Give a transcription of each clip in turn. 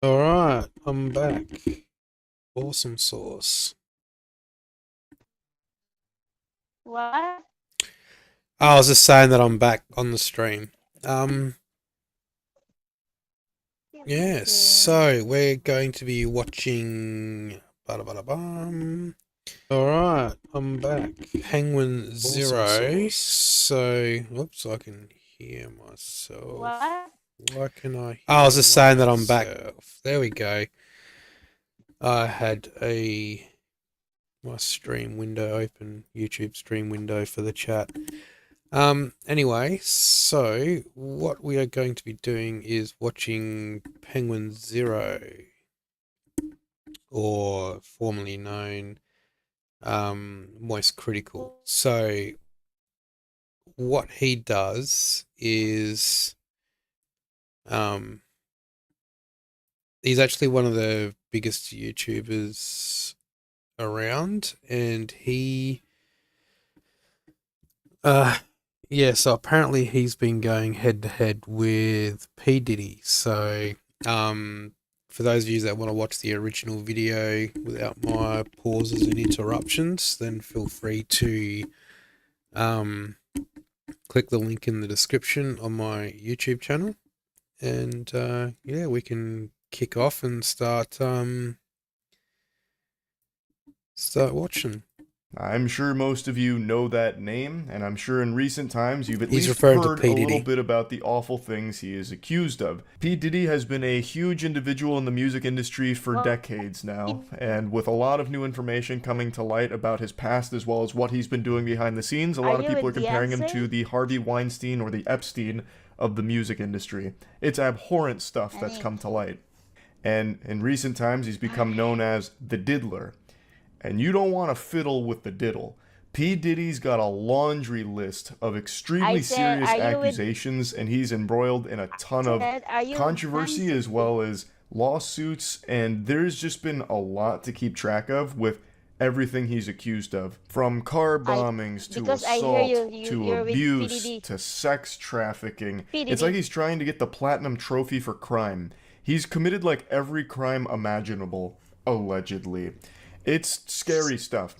Alright, I'm back. Awesome sauce. What? I was just saying that I'm back on the stream. Yeah, so we're going to be watching bum. Alright, I'm back. Penguinz0. So whoops, I can hear myself. What? Why can I hear I was just saying that I'm back. There we go. I had my stream window open, YouTube stream window for the chat. Anyway, so what we are going to be doing is watching Penguinz0, or formerly known Moist Critical. So what he does is he's actually one of the biggest YouTubers around, and he yeah, so apparently he's been going head to head with P Diddy. So for those of you that want to watch the original video without my pauses and interruptions, then feel free to click the link in the description on my YouTube channel, and yeah, we can kick off and start watching. I'm sure most of you know that name, and I'm sure in recent times you've at He's least referring to heard P. a Diddy. little bit about the awful things he is accused of. P. Diddy has been a huge individual in the music industry for decades now, and with a lot of new information coming to light about his past as well as what he's been doing behind the scenes, a lot of people are comparing him to the Harvey Weinstein or the Epstein of the music industry. It's abhorrent stuff that's come to light. And in recent times he's become known as the Diddler. And you don't want to fiddle with the diddle. P. Diddy's got a laundry list of extremely serious accusations, and he's embroiled in a ton of controversy as well as lawsuits, and there's just been a lot to keep track of with everything he's accused of. From car bombings to assault to abuse to sex trafficking. It's like he's trying to get the platinum trophy for crime. He's committed like every crime imaginable, allegedly. It's scary stuff.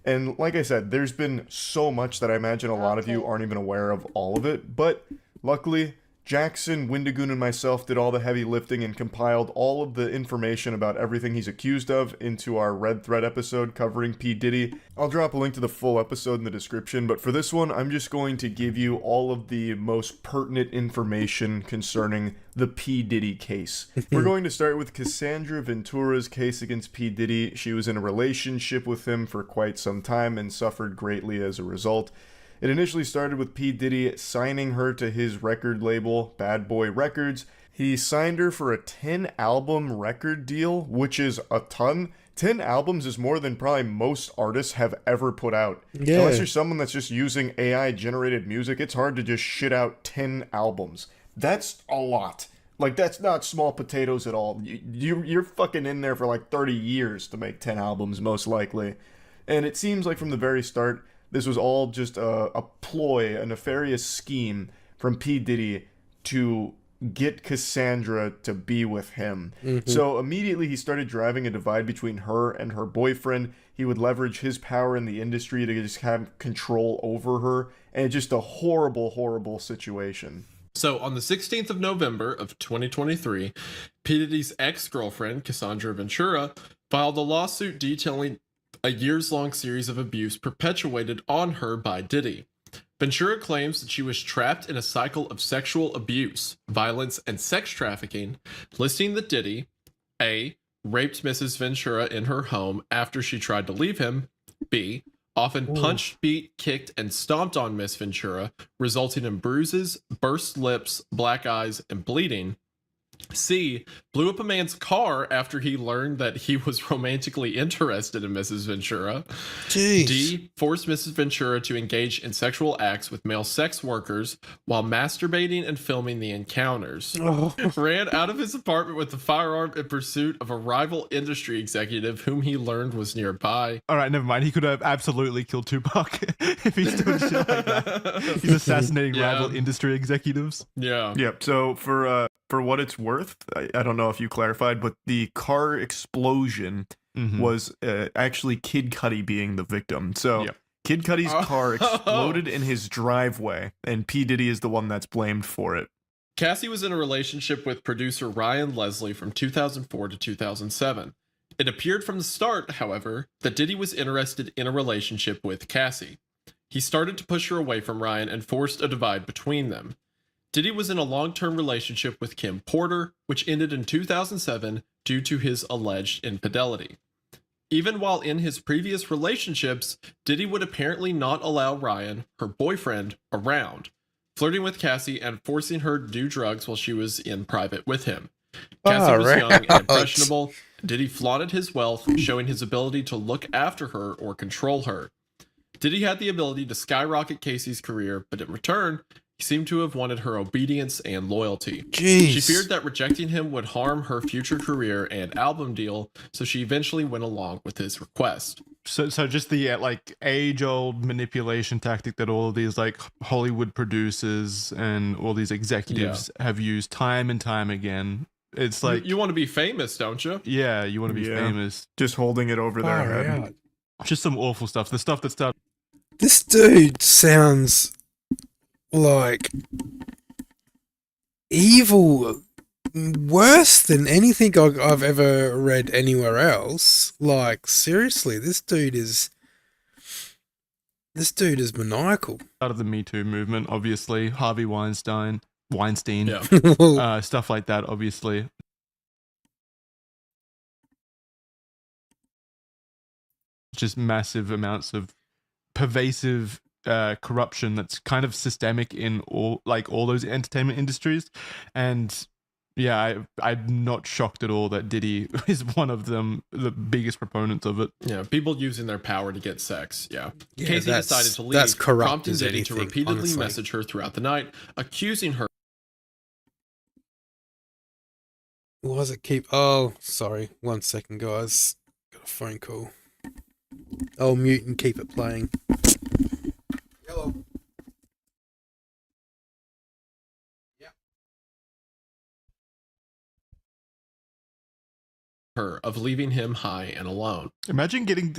And like I said, there's been so much that I imagine a lot of you aren't even aware of all of it. But luckily, Jackson, Windigoon, and myself did all the heavy lifting and compiled all of the information about everything he's accused of into our Red Thread episode covering P. Diddy. I'll drop a link to the full episode in the description, but for this one, I'm just going to give you all of the most pertinent information concerning the P. Diddy case. We're going to start with Cassie Ventura's case against P. Diddy. She was in a relationship with him for quite some time and suffered greatly as a result. It initially started with P. Diddy signing her to his record label, Bad Boy Records. He signed her for a 10-album record deal, which is a ton. 10 albums is more than probably most artists have ever put out. Yeah. Unless you're someone that's just using AI-generated music, it's hard to just shit out 10 albums. That's a lot. Like, that's not small potatoes at all. You're fucking in there for like 30 years to make 10 albums, most likely. And it seems like from the very start, this was all just a ploy, a nefarious scheme from P. Diddy to get Cassandra to be with him. So immediately he started driving a divide between her and her boyfriend. He would leverage his power in the industry to just have control over her. And it's just a horrible, horrible situation. So on the 16th of November of 2023, P. Diddy's ex-girlfriend, Cassie Ventura, filed a lawsuit detailing a years-long series of abuse perpetuated on her by Diddy. Ventura claims that she was trapped in a cycle of sexual abuse, violence, and sex trafficking, listing that Diddy, A, raped Mrs. Ventura in her home after she tried to leave him, B, often punched, beat, kicked, and stomped on Miss Ventura, resulting in bruises, burst lips, black eyes, and bleeding, C, blew up a man's car after he learned that he was romantically interested in Mrs. Ventura. Jeez. D, forced Mrs. Ventura to engage in sexual acts with male sex workers while masturbating and filming the encounters. Ran out of his apartment with a firearm in pursuit of a rival industry executive whom he learned was nearby. All right, never mind. He could have absolutely killed Tupac if he's doing shit like that. He's assassinating rival industry executives. Yeah. Yep. So for for what it's worth, I don't know if you clarified, but the car explosion was actually Kid Cudi being the victim. So Yep. Kid Cudi's car exploded in his driveway, and P. Diddy is the one that's blamed for it. Cassie was in a relationship with producer Ryan Leslie from 2004 to 2007. It appeared from the start, however, that Diddy was interested in a relationship with Cassie. He started to push her away from Ryan and forced a divide between them. Diddy was in a long-term relationship with Kim Porter, which ended in 2007 due to his alleged infidelity. Even while in his previous relationships, Diddy would apparently not allow Ryan, her boyfriend, around, flirting with Cassie and forcing her to do drugs while she was in private with him. Cassie was young and impressionable. Diddy flaunted his wealth, showing his ability to look after her or control her. Diddy had the ability to skyrocket Casey's career, but in return, he seemed to have wanted her obedience and loyalty. Jeez. She feared that rejecting him would harm her future career and album deal, so she eventually went along with his request. So just the like age-old manipulation tactic that all of these like Hollywood producers and all these executives have used time and time again. It's like You want to be famous, don't you? yeah, you want to be Yeah. famous. Just holding it over their Far head. out. Just some awful stuff. The stuff that started. This dude sounds like evil, worse than anything I've ever read anywhere else. Like, seriously, this dude is maniacal. Out of the Me Too movement, obviously. Harvey Weinstein, Yeah. stuff like that, obviously. Just massive amounts of pervasive corruption that's kind of systemic in all those entertainment industries. And yeah, I'm not shocked at all that Diddy is one of them, the biggest proponents of it. Yeah, people using their power to get sex. Yeah. Yeah, Casey that's- decided to leave, that's corrupt prompting as Diddy to anything, repeatedly honestly. message her throughout the night, accusing her Why does it keep... Oh, sorry. 1 second, guys. Got a phone call. I'll mute and keep it playing. Hello. of leaving him high and alone. Imagine getting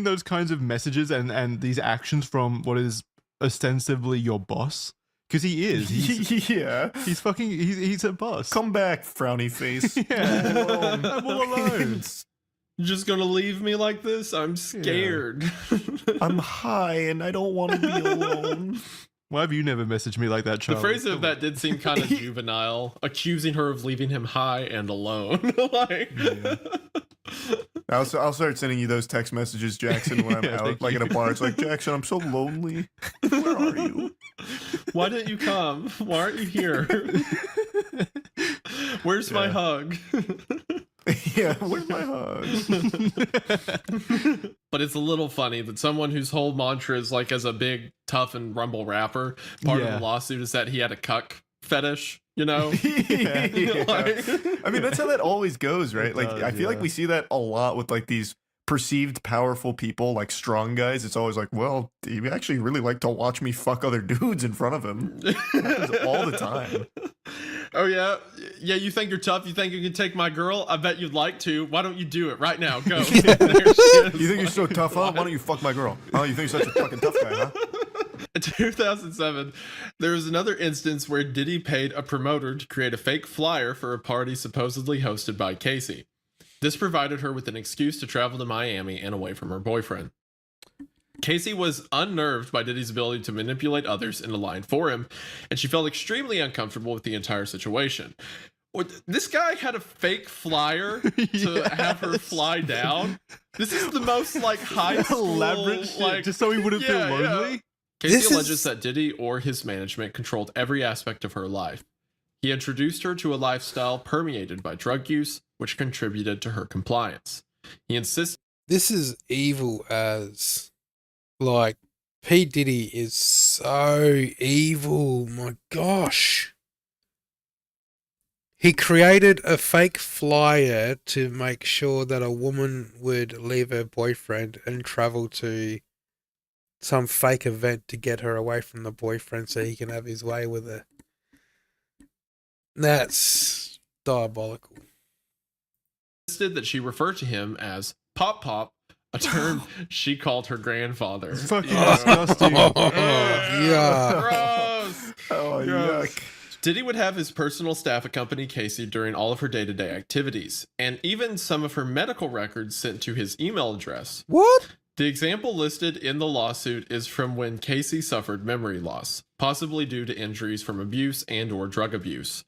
those kinds of messages and these actions from what is ostensibly your boss, because he is. Yeah. He's a boss. Come back, frowny face. Yeah. Alone. I'm all alone. You're just gonna leave me like this? I'm scared. I'm high and I don't want to be alone. Why have you never messaged me like that, The Charlie? phrase of that did seem kind of juvenile, accusing her of leaving him high and alone. Like, Yeah. I'll start sending you those text messages, Jackson, when I'm Yeah, out, thank like you. at a bar. It's like, Jackson, I'm so lonely. Where are you? why didn't you come? Why aren't you here? Where's my Yeah. hug? Yeah, where's my hug? But it's a little funny that someone whose whole mantra is like, as a big tough and rumble rapper, part of Yeah. the lawsuit is that he had a cuck fetish, you know? Yeah. Like- I mean, that's how that always goes, right? It Like, does, I feel like yeah. we see that a lot with like these perceived powerful people, like strong guys. It's always like, well, he actually really like to watch me fuck other dudes in front of him. Happens all the time. Oh yeah, yeah. You think you're tough? You think you can take my girl? I bet you'd like to. Why don't you do it right now? Go. There she is. You think you're so tough, huh? Why don't you fuck my girl? Oh, you think you're such a fucking tough guy, huh? In 2007, there was another instance where Diddy paid a promoter to create a fake flyer for a party supposedly hosted by Casey. This provided her with an excuse to travel to Miami and away from her boyfriend. Casey was unnerved by Diddy's ability to manipulate others into lying for him, and she felt extremely uncomfortable with the entire situation. This guy had a fake flyer to have her fly down. This is the most like high school, Elaborate shit, like, just so he wouldn't feel yeah, yeah. lonely. Casey This alleges is- that Diddy or his management controlled every aspect of her life. He introduced her to a lifestyle permeated by drug use, which contributed to her compliance. He insisted This is evil as... Like, P. Diddy is so evil. My gosh. He created a fake flyer to make sure that a woman would leave her boyfriend and travel to some fake event to get her away from the boyfriend so he can have his way with her. That's diabolical. Insisted that she refer to him as Pop Pop, a term she called her grandfather. Fucking Yeah. disgusting. Yeah. Gross. Oh, Gross. yuck. Diddy would have his personal staff accompany Casey during all of her day-to-day activities, and even some of her medical records sent to his email address. What? The example listed in the lawsuit is from when Casey suffered memory loss, possibly due to injuries from abuse and/or drug abuse.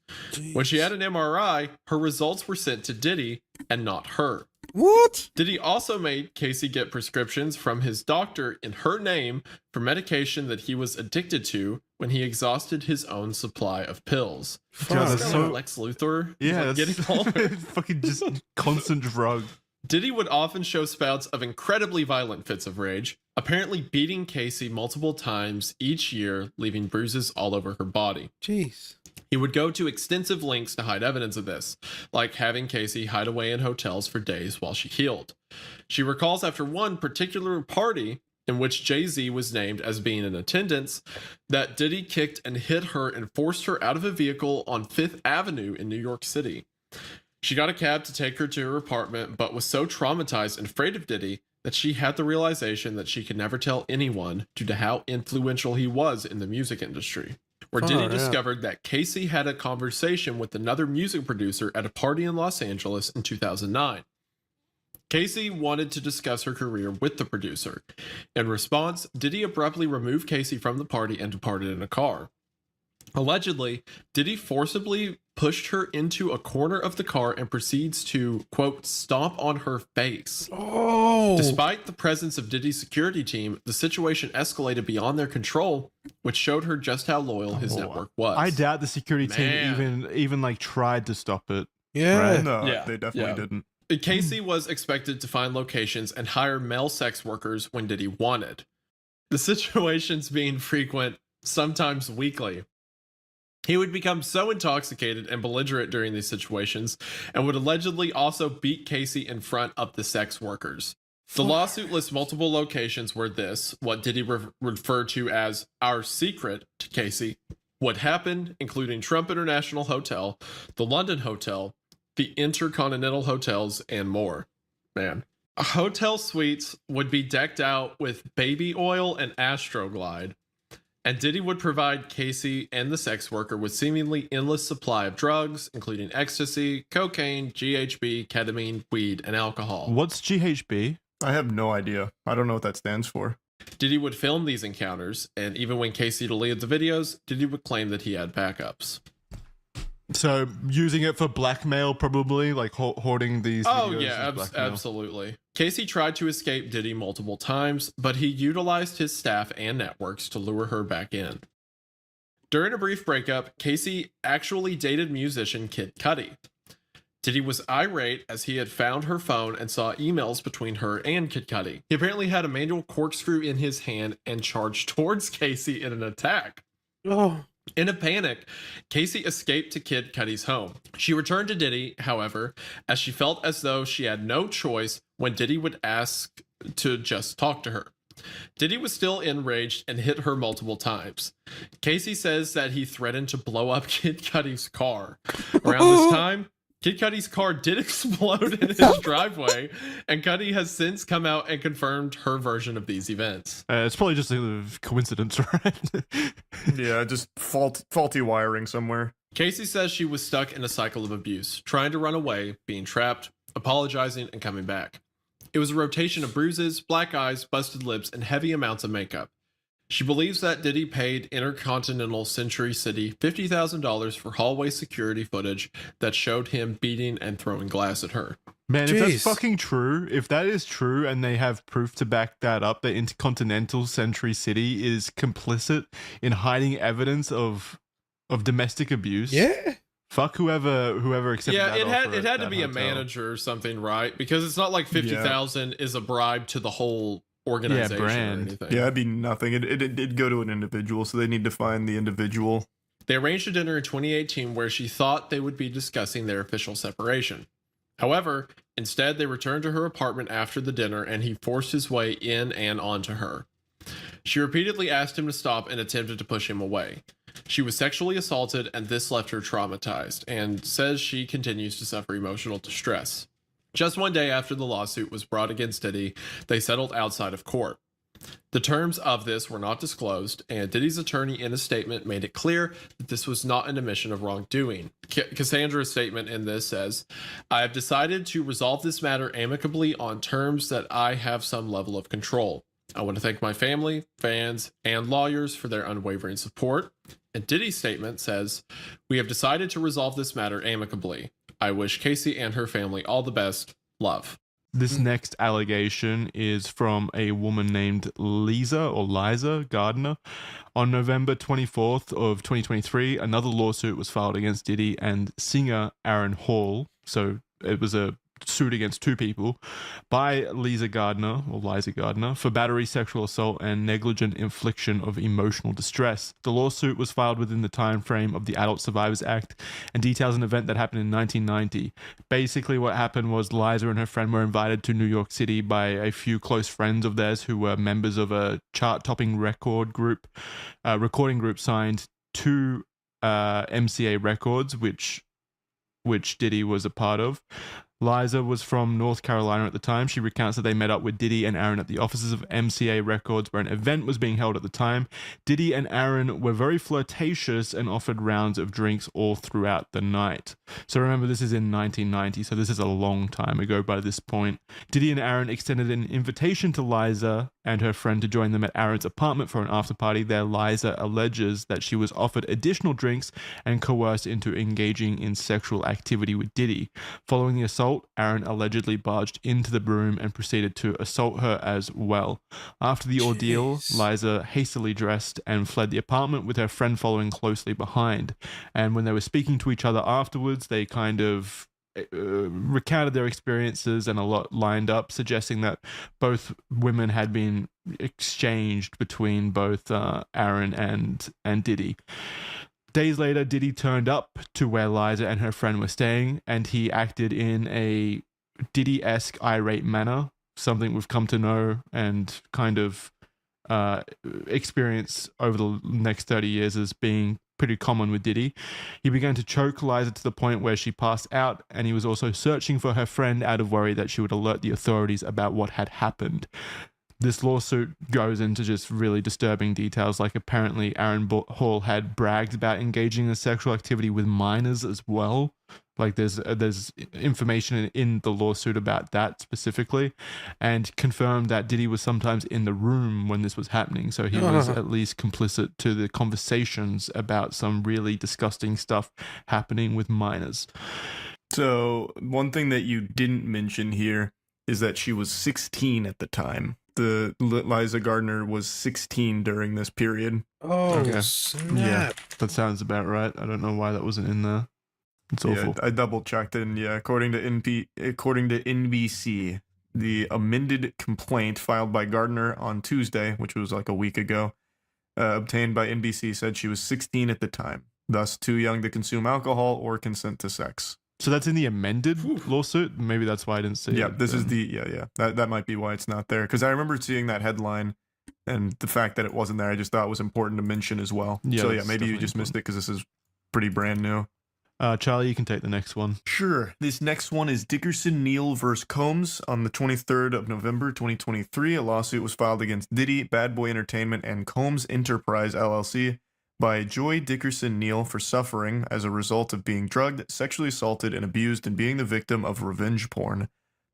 When she had an MRI, her results were sent to Diddy and not her. What? Diddy also made Casey get prescriptions from his doctor in her name for medication that he was addicted to when he exhausted his own supply of pills. God, that's Kinda so- like Lex Luthor. He's Yeah, like that's getting all fucking just constant drug. Diddy would often show spouts of incredibly violent fits of rage, apparently beating Casey multiple times each year, leaving bruises all over her body. Jeez. He would go to extensive lengths to hide evidence of this, like having Casey hide away in hotels for days while she healed. She recalls after one particular party in which Jay-Z was named as being in attendance, that Diddy kicked and hit her and forced her out of a vehicle on 5th Avenue in New York City. She got a cab to take her to her apartment, but was so traumatized and afraid of Diddy that she had the realization that she could never tell anyone due to how influential he was in the music industry. Where Diddy Far out. discovered that Casey had a conversation with another music producer at a party in Los Angeles in 2009. Casey wanted to discuss her career with the producer. In response, Diddy abruptly removed Casey from the party and departed in a car. Allegedly, Diddy forcibly pushed her into a corner of the car and proceeds to, quote, stomp on her face. Oh. Despite the presence of Diddy's security team, the situation escalated beyond their control, which showed her just how loyal his network was. I doubt the security Man. team even like tried to stop it. Yeah. Right. No, Yeah, they definitely yeah. didn't. Casey was expected to find locations and hire male sex workers when Diddy wanted. The situations being frequent, sometimes weekly. He would become so intoxicated and belligerent during these situations and would allegedly also beat Casey in front of the sex workers. The lawsuit lists multiple locations where this, what Diddy referred to as our secret to Casey, would happen, including Trump International Hotel, the London Hotel, the Intercontinental Hotels, and more. Man. Hotel suites would be decked out with baby oil and Astroglide, and Diddy would provide Casey and the sex worker with seemingly endless supply of drugs, including ecstasy, cocaine, GHB, ketamine, weed, and alcohol. What's GHB? I have no idea. I don't know what that stands for. Diddy would film these encounters, and even when Casey deleted the videos, Diddy would claim that he had backups. So using it for blackmail, probably like hoarding these. Oh videos yeah, as blackmail. absolutely. Casey tried to escape Diddy multiple times, but he utilized his staff and networks to lure her back in. During a brief breakup, Casey actually dated musician Kid Cudi. Diddy was irate as he had found her phone and saw emails between her and Kid Cudi. He apparently had a manual corkscrew in his hand and charged towards Casey in an attack. Oh. In a panic, Casey escaped to Kid Cudi's home. She returned to Diddy, however, as she felt as though she had no choice when Diddy would ask to just talk to her. Diddy was still enraged and hit her multiple times. Casey says that he threatened to blow up Kid Cudi's car. Around this time, Kid Cudi's car did explode in his driveway, and Cudi has since come out and confirmed her version of these events. It's probably just a coincidence, right? Yeah, just faulty wiring somewhere. Casey says she was stuck in a cycle of abuse, trying to run away, being trapped, apologizing, and coming back. It was a rotation of bruises, black eyes, busted lips, and heavy amounts of makeup. She believes that Diddy paid Intercontinental Century City $50,000 for hallway security footage that showed him beating and throwing glass at her. Man, if that's Jeez. fucking true, if that is true and they have proof to back that up, that Intercontinental Century City is complicit in hiding evidence of domestic abuse. Yeah. Fuck whoever accepted Yeah, that it offer had at to that be a hotel. manager or something, right? Because it's not like 50,000 is a bribe to the whole organization or brand. anything. Yeah, it'd be nothing. It'd go to an individual, so they need to find the individual. They arranged a dinner in 2018 where she thought they would be discussing their official separation. However, instead they returned to her apartment after the dinner and he forced his way in and onto her. She repeatedly asked him to stop and attempted to push him away. She was sexually assaulted, and this left her traumatized, and says she continues to suffer emotional distress. Just one day after the lawsuit was brought against Diddy, they settled outside of court. The terms of this were not disclosed, and Diddy's attorney in a statement made it clear that this was not an admission of wrongdoing. Cassandra's statement in this says, "I have decided to resolve this matter amicably on terms that I have some level of control. I want to thank my family, fans, and lawyers for their unwavering support." And Diddy's statement says, "We have decided to resolve this matter amicably. I wish Casey and her family all the best. Love." This next allegation is from a woman named Liza Gardner. On November 24th of 2023, another lawsuit was filed against Diddy and singer Aaron Hall. So it was a suit against two people by Liza Gardner for battery, sexual assault, and negligent infliction of emotional distress. The lawsuit was filed within the time frame of the Adult Survivors Act and details an event that happened in 1990. Basically, what happened was Liza and her friend were invited to New York City by a few close friends of theirs who were members of a chart-topping recording group signed to MCA Records, which Diddy was a part of. Liza was from North Carolina at the time. She recounts that they met up with Diddy and Aaron at the offices of MCA Records where an event was being held at the time. Diddy and Aaron were very flirtatious and offered rounds of drinks all throughout the night. So remember, this is in 1990, so this is a long time ago by this point. Diddy and Aaron extended an invitation to Liza and her friend to join them at Aaron's apartment for an after party. There, Liza alleges that she was offered additional drinks and coerced into engaging in sexual activity with Diddy. Following the assault, Aaron allegedly barged into the room and proceeded to assault her as well. After the ordeal, Liza hastily dressed and fled the apartment with her friend following closely behind. And when they were speaking to each other afterwards, they kind of recounted their experiences and a lot lined up, suggesting that both women had been exchanged between both Aaron and Diddy. Days later, Diddy turned up to where Liza and her friend were staying, and he acted in a Diddy-esque irate manner, something we've come to know and kind of experience over the next 30 years as being pretty common with Diddy. He began to choke Liza to the point where she passed out, and he was also searching for her friend out of worry that she would alert the authorities about what had happened. This lawsuit goes into just really disturbing details, like apparently Aaron Hall had bragged about engaging in sexual activity with minors as well. Like there's information in the lawsuit about that specifically, and confirmed that Diddy was sometimes in the room when this was happening. So he was at least complicit to the conversations about some really disgusting stuff happening with minors. So one thing that you didn't mention here is that she was 16 at the time. The Liza Gardner was 16 during this period. Oh, Okay. snap. Yeah, that sounds about right. I don't know why that wasn't in there. It's awful. I double checked, and according to NBC, the amended complaint filed by Gardner on Tuesday, which was like a week ago, obtained by NBC, said she was 16 at the time, thus too young to consume alcohol or consent to sex. So that's in the amended lawsuit? Maybe that's why I didn't see it. Yeah, this is that might be why it's not there. Because I remember seeing that headline, and the fact that it wasn't there, I just thought was important to mention as well. Yeah, So that's maybe you definitely just missed it because this is pretty brand new. Charlie, you can take the next one. Sure. This next one is Dickerson-Neal versus Combs. On the 23rd of November 2023, a lawsuit was filed against Diddy, Bad Boy Entertainment, and Combs Enterprise LLC by Joi Dickerson-Neal for suffering as a result of being drugged, sexually assaulted, and abused and being the victim of revenge porn.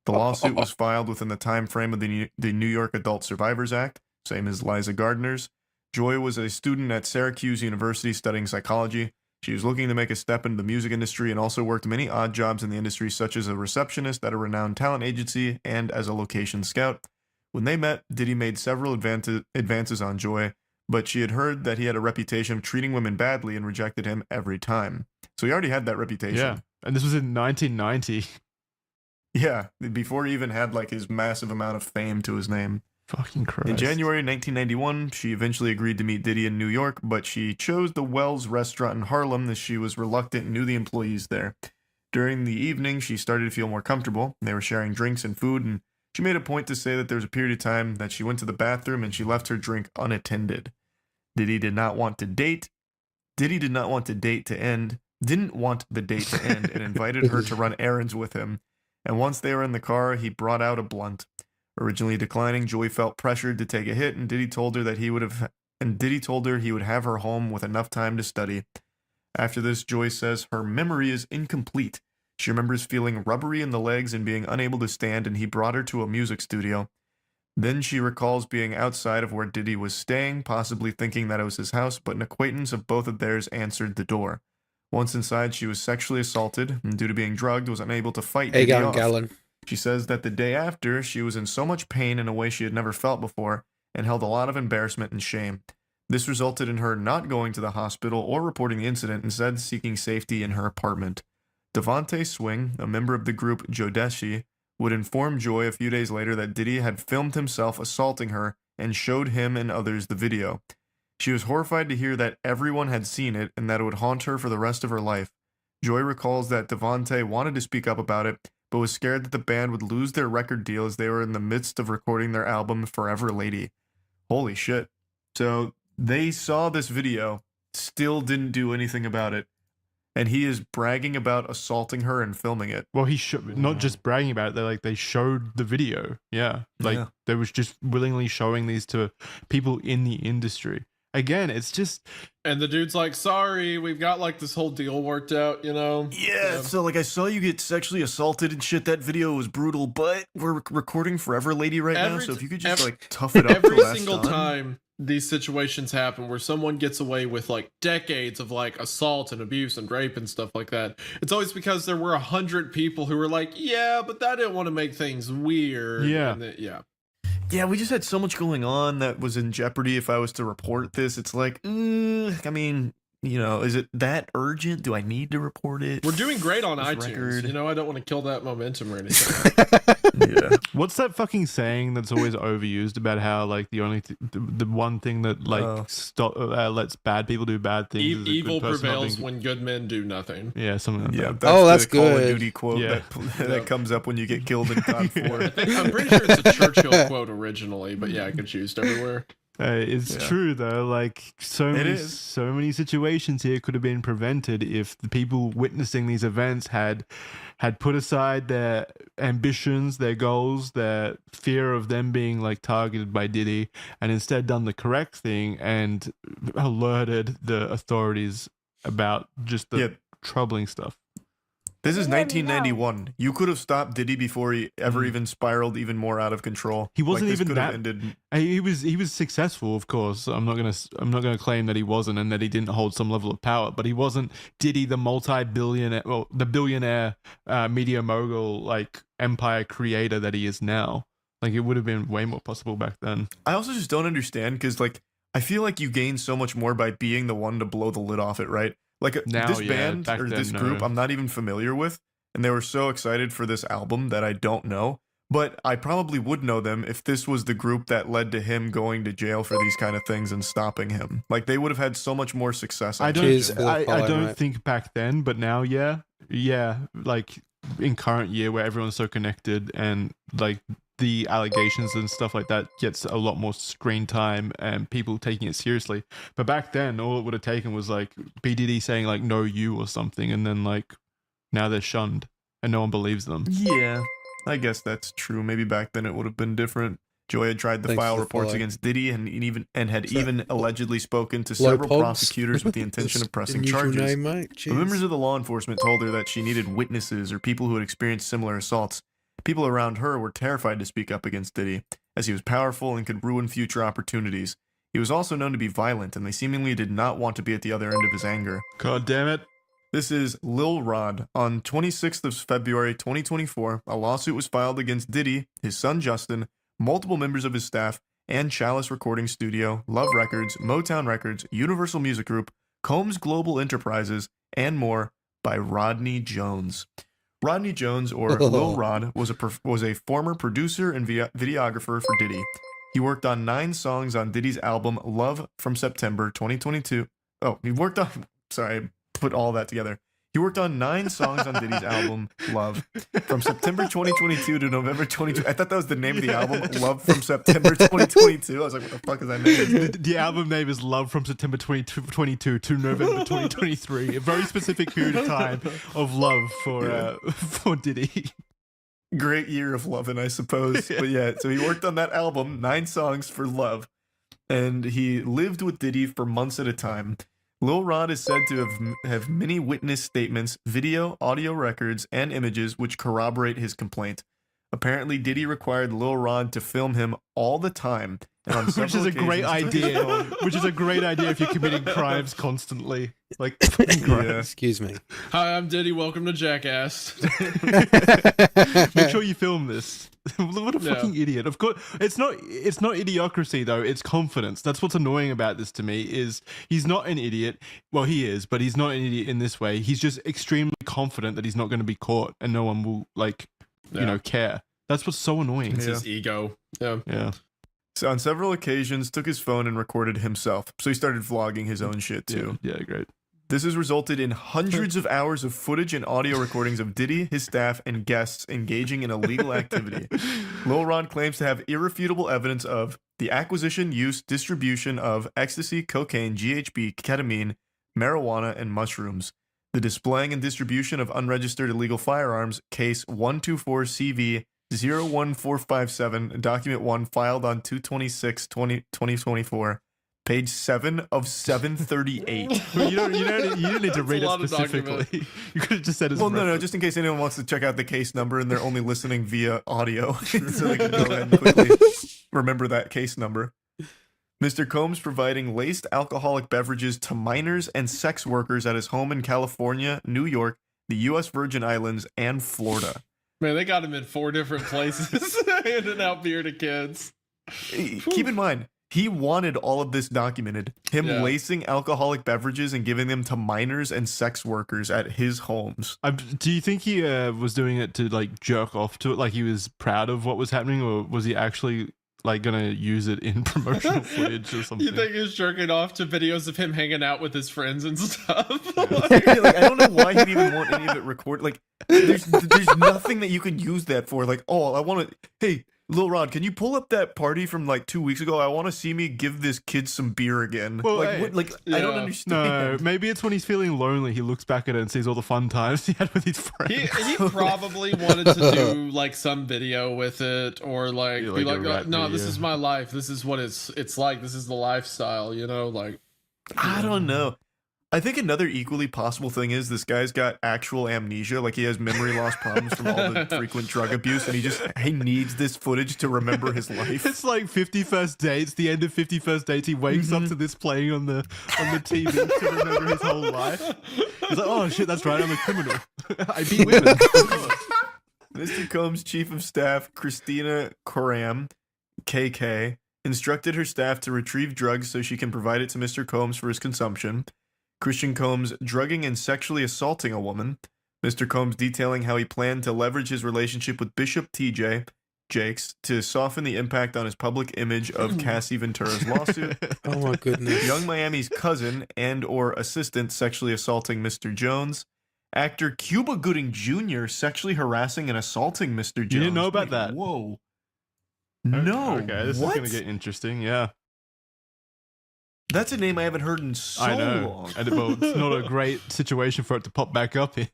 The lawsuit was filed within the time frame of the New York Adult Survivors Act, same as Liza Gardner's. Joi was a student at Syracuse University studying psychology. She was looking to make a step into the music industry and also worked many odd jobs in the industry, such as a receptionist at a renowned talent agency and as a location scout. When they met, Diddy made several advances on Joi, but she had heard that he had a reputation of treating women badly and rejected him every time. So he already had that reputation. Yeah, and this was in 1990. Yeah, before he even had like his massive amount of fame to his name. Fucking Christ. In January 1991, she eventually agreed to meet Diddy in New York, but she chose the Wells restaurant in Harlem as she was reluctant and knew the employees there. During the evening, she started to feel more comfortable. They were sharing drinks and food, and she made a point to say that there was a period of time that she went to the bathroom and she left her drink unattended. Diddy did not want to date Diddy didn't want the date to end and invited her to run errands with him. And once they were in the car, he brought out a blunt. Originally declining, Joi felt pressured to take a hit, and Diddy told her he would have her home with enough time to study. After this, Joi says her memory is incomplete. She remembers feeling rubbery in the legs and being unable to stand, and he brought her to a music studio. Then she recalls being outside of where Diddy was staying, possibly thinking that it was his house, but an acquaintance of both of theirs answered the door. Once inside, she was sexually assaulted, and due to being drugged, was unable to fight Diddy off. Gallon. She says that the day after, she was in so much pain in a way she had never felt before, and held a lot of embarrassment and shame. This resulted in her not going to the hospital or reporting the incident, instead seeking safety in her apartment. Devontae Swing, a member of the group Jodeshi, would inform Joi a few days later that Diddy had filmed himself assaulting her and showed him and others the video. She was horrified to hear that everyone had seen it and that it would haunt her for the rest of her life. Joi recalls that Devontae wanted to speak up about it, but was scared that the band would lose their record deal as they were in the midst of recording their album Forever Lady. Holy shit. So they saw this video, still didn't do anything about it, and he is bragging about assaulting her and filming it. Well, not just bragging about it, they showed the video. Yeah. They was just willingly showing these to people in the industry. Again, it's just... And the dude's like, sorry, we've got like this whole deal worked out, you know? Yeah, so like I saw you get sexually assaulted and shit. That video was brutal, but we're recording Forever Lady right now, so if you could just like tough it up every single time these situations happen where someone gets away with like decades of like assault and abuse and rape and stuff like that, it's always because there were 100 people who were like, yeah, but I didn't want to make things weird. Yeah. Yeah, we just had so much going on that was in jeopardy if I was to report this. It's like, I mean, you know, is it that urgent? Do I need to report it? We're doing great on This iTunes. record. You know, I don't want to kill that momentum or anything. Yeah. What's that fucking saying that's always overused about how like the only the one thing that like lets bad people do bad things is a Evil good person not prevails being- when good men do nothing. Yeah, something like Yeah, that. that's that's the Call of good. Duty quote Yeah. that comes up when you get killed in COD 4. I'm pretty sure it's a Churchill quote originally, but yeah, it gets used everywhere. It's Yeah. true though. Like so is. many situations here could have been prevented if the people witnessing these events had put aside their ambitions, their goals, their fear of them being like targeted by Diddy, and instead done the correct thing and alerted the authorities about just the troubling stuff. This is Let me know. 1991. You could have stopped Diddy before he ever even spiraled even more out of control. He wasn't this even could have that- ended. He was successful, of course. I'm not gonna claim that he wasn't and that he didn't hold some level of power, but he wasn't Diddy, the multi-billionaire, well, the billionaire media mogul, like empire creator that he is now. Like it would have been way more possible back then. I also just don't understand because like I feel like you gain so much more by being the one to blow the lid off it, right? Like Now, this yeah, band back or then, this no. group, I'm not even familiar with, and they were so excited for this album that I don't know. But I probably would know them if this was the group that led to him going to jail for these kind of things and stopping him. Like they would have had so much more success. I Cheers don't for the I follow, don't mate. think back then, but now yeah, like in current year where everyone's so connected and like the allegations and stuff like that gets a lot more screen time and people taking it seriously. But back then, all it would have taken was like P. Diddy saying like "no you" or something, and then like now they're shunned and no one believes them. Yeah, I guess that's true. Maybe back then it would have been different. Joi had tried to Thanks file for the reports follow. against Diddy and had Is that even allegedly spoken to Low several Pogs? prosecutors with the intention of pressing Unusual charges. name, mate. The Cheers. members of the law enforcement told her that she needed witnesses or people who had experienced similar assaults. People around her were terrified to speak up against Diddy, as he was powerful and could ruin future opportunities. He was also known to be violent, and they seemingly did not want to be at the other end of his anger. God damn it! This is Lil Rod. On 26th of February 2024, a lawsuit was filed against Diddy, his son Justin, multiple members of his staff, and Chalice Recording Studio, Love Records, Motown Records, Universal Music Group, Combs Global Enterprises, and more by Rodney Jones. Rodney Jones, or Lil Rod, was a former producer and videographer for Diddy. He worked on 9 songs on Diddy's album Love from September 2022. Oh, he worked on... Sorry, I put all that together. He worked on 9 songs on Diddy's album, Love, from September 2022 to November 2022. I thought that was the name of the album, Love from September 2022. I was like, what the fuck is that name? The album name is Love from September 2022 to November 2023. A very specific period of time of love for Diddy. Great year of loving, I suppose. But yeah, so he worked on that album, 9 songs for Love, and he lived with Diddy for months at a time. Lil Rod is said to have many witness statements, video, audio records, and images which corroborate his complaint. Apparently, Diddy required Lil Rod to film him all the time, and on Which is a great idea. Which is a great idea if you're committing crimes constantly. Like, Yeah. Excuse me. Hi, I'm Diddy. Welcome to Jackass. make sure you film this. What a Yeah. fucking idiot. Of course, it's not idiocracy though, it's confidence. That's what's annoying about this to me, is he's not an idiot. Well, he is, but he's not an idiot in this way. He's just extremely confident that he's not going to be caught and no one will, like, you know, care. That's what's so annoying. It's his ego. Yeah. Yeah. So on several occasions, took his phone and recorded himself. So he started vlogging his own shit too. Yeah, great. This has resulted in hundreds of hours of footage and audio recordings of Diddy, his staff, and guests engaging in illegal activity. Lil Rod claims to have irrefutable evidence of the acquisition, use, distribution of ecstasy, cocaine, GHB, ketamine, marijuana, and mushrooms. The displaying and distribution of unregistered illegal firearms, case 124CV 01457, document 1, filed on 2/26/2024. Page 7 of 738. You don't need to read a it lot of specifically. You could have just said it's Well, no, just in case anyone wants to check out the case number and they're only listening via audio, so they can go ahead and quickly remember that case number. Mr. Combs providing laced alcoholic beverages to minors and sex workers at his home in California, New York, the U.S. Virgin Islands, and Florida. Man, they got him in 4 different places, handing out beer to kids. Keep in mind, he wanted all of this documented. Him lacing alcoholic beverages and giving them to minors and sex workers at his homes. Do you think he was doing it to, like, jerk off to it, like he was proud of what was happening, or was he actually, like, gonna use it in promotional footage or something? You think he was jerking off to videos of him hanging out with his friends and stuff? Like, I don't know why he'd even want any of it recorded. Like, there's nothing that you could use that for. Like, oh, I want to. Hey, Lil Rod, can you pull up that party from like 2 weeks ago? I want to see me give this kid some beer again. Well, like, hey, what, like I don't understand. No, maybe it's when he's feeling lonely. He looks back at it and sees all the fun times he had with his friends. He probably wanted to do like some video with it, or like Yeah, be like a like, rap no, video. this is my life. This is what it's like. This is the lifestyle, you know, like. I don't know. I think another equally possible thing is this guy's got actual amnesia, like he has memory loss problems from all the frequent drug abuse, and he needs this footage to remember his life. It's like 50 First Dates, the end of 50 First Dates. He wakes up to this playing on the TV to remember his whole life. He's like, oh shit, that's right, I'm a criminal. I beat women. Of course. Mr. Combs' chief of staff, Christina Coram, KK, instructed her staff to retrieve drugs so she can provide it to Mr. Combs for his consumption. Christian Combs drugging and sexually assaulting a woman. Mr. Combs detailing how he planned to leverage his relationship with Bishop TJ Jakes to soften the impact on his public image of Cassie Ventura's lawsuit. Oh my goodness. Young Miami's cousin and or assistant sexually assaulting Mr. Jones. Actor Cuba Gooding Jr. sexually harassing and assaulting Mr. Jones. You didn't know about Wait, that? Whoa. No. Okay, this what? is going to get interesting, yeah. That's a name I haven't heard in so I know. long. And well, it's not a great situation for it to pop back up in.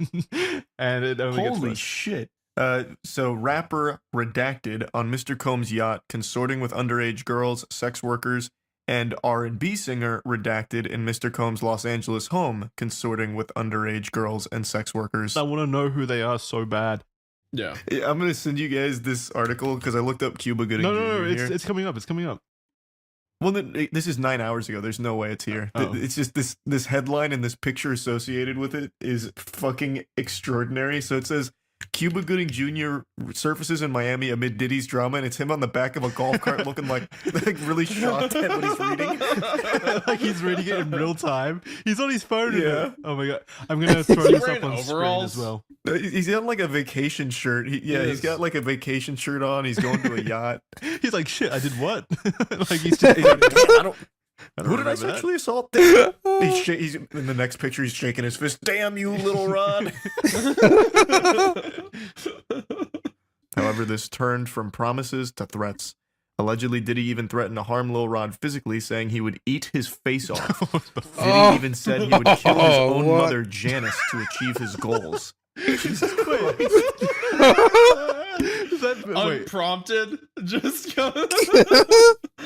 And it only gets Holy worse. shit. So rapper Redacted on Mr. Combs' yacht consorting with underage girls, sex workers, and R&B singer Redacted in Mr. Combs' Los Angeles home consorting with underage girls and sex workers. I want to know who they are so bad. Yeah. I'm going to send you guys this article because I looked up Cuba Gooding Jr. No, here. it's coming up. It's coming up. Well, this is 9 hours ago. There's no way it's here. Oh. It's just this headline and this picture associated with it is fucking extraordinary. So it says, Cuba Gooding Jr. surfaces in Miami amid Diddy's drama, and it's him on the back of a golf cart looking like really shocked at what he's reading. Like he's reading it in real time. He's on his phone. Yeah. Oh my god. I'm going to throw this wearing up on screen overalls? as well. He's got like a vacation shirt. He's Yes. got like a vacation shirt on. He's going to a yacht. He's like, shit, I did what? Like he's just. I don't. don't Who did I remember that. sexually assault? He's in the next picture. He's shaking his fist. Damn you, Lil Rod. However, this turned from promises to threats. Allegedly, Diddy even threatened to harm Lil Rod physically, saying he would eat his face off. Diddy even said he would kill his own what? mother, Janice, to achieve his goals. Jesus Christ. Is that, wait, Unprompted, just go.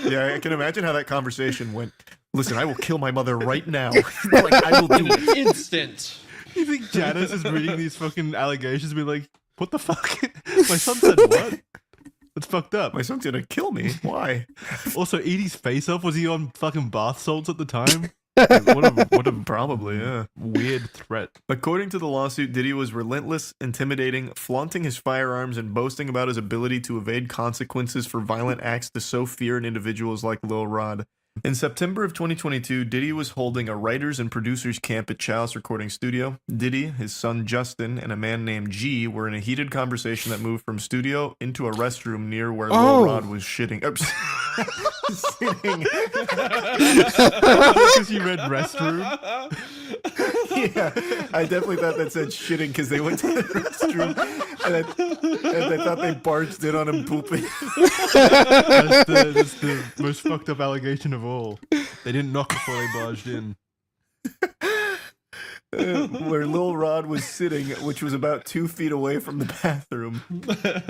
Yeah, I can imagine how that conversation went. Listen, I will kill my mother right now. Like, I will do In it. an instant. you think Janice is reading these fucking allegations and be like, what the fuck? My son said what? That's fucked up. My son's gonna kill me. Why? Also, eat his face off. Was he on fucking bath salts at the time? Like, what a Probably, yeah. weird threat. According to the lawsuit, Diddy was relentless, intimidating, flaunting his firearms, and boasting about his ability to evade consequences for violent acts to sow fear in individuals like Lil Rod. In September of 2022, Diddy was holding a writers and producers camp at Chalice Recording Studio. Diddy, his son Justin, and a man named G were in a heated conversation that moved from studio into a restroom near where Lil Rod was shitting. Sitting. Because you read restroom. Yeah, I definitely thought that said shitting because they went to the restroom and I thought they barged in on him pooping. That's the most fucked up allegation of all. They didn't knock before they barged in. Where Lil Rod was sitting, which was about 2 feet away from the bathroom.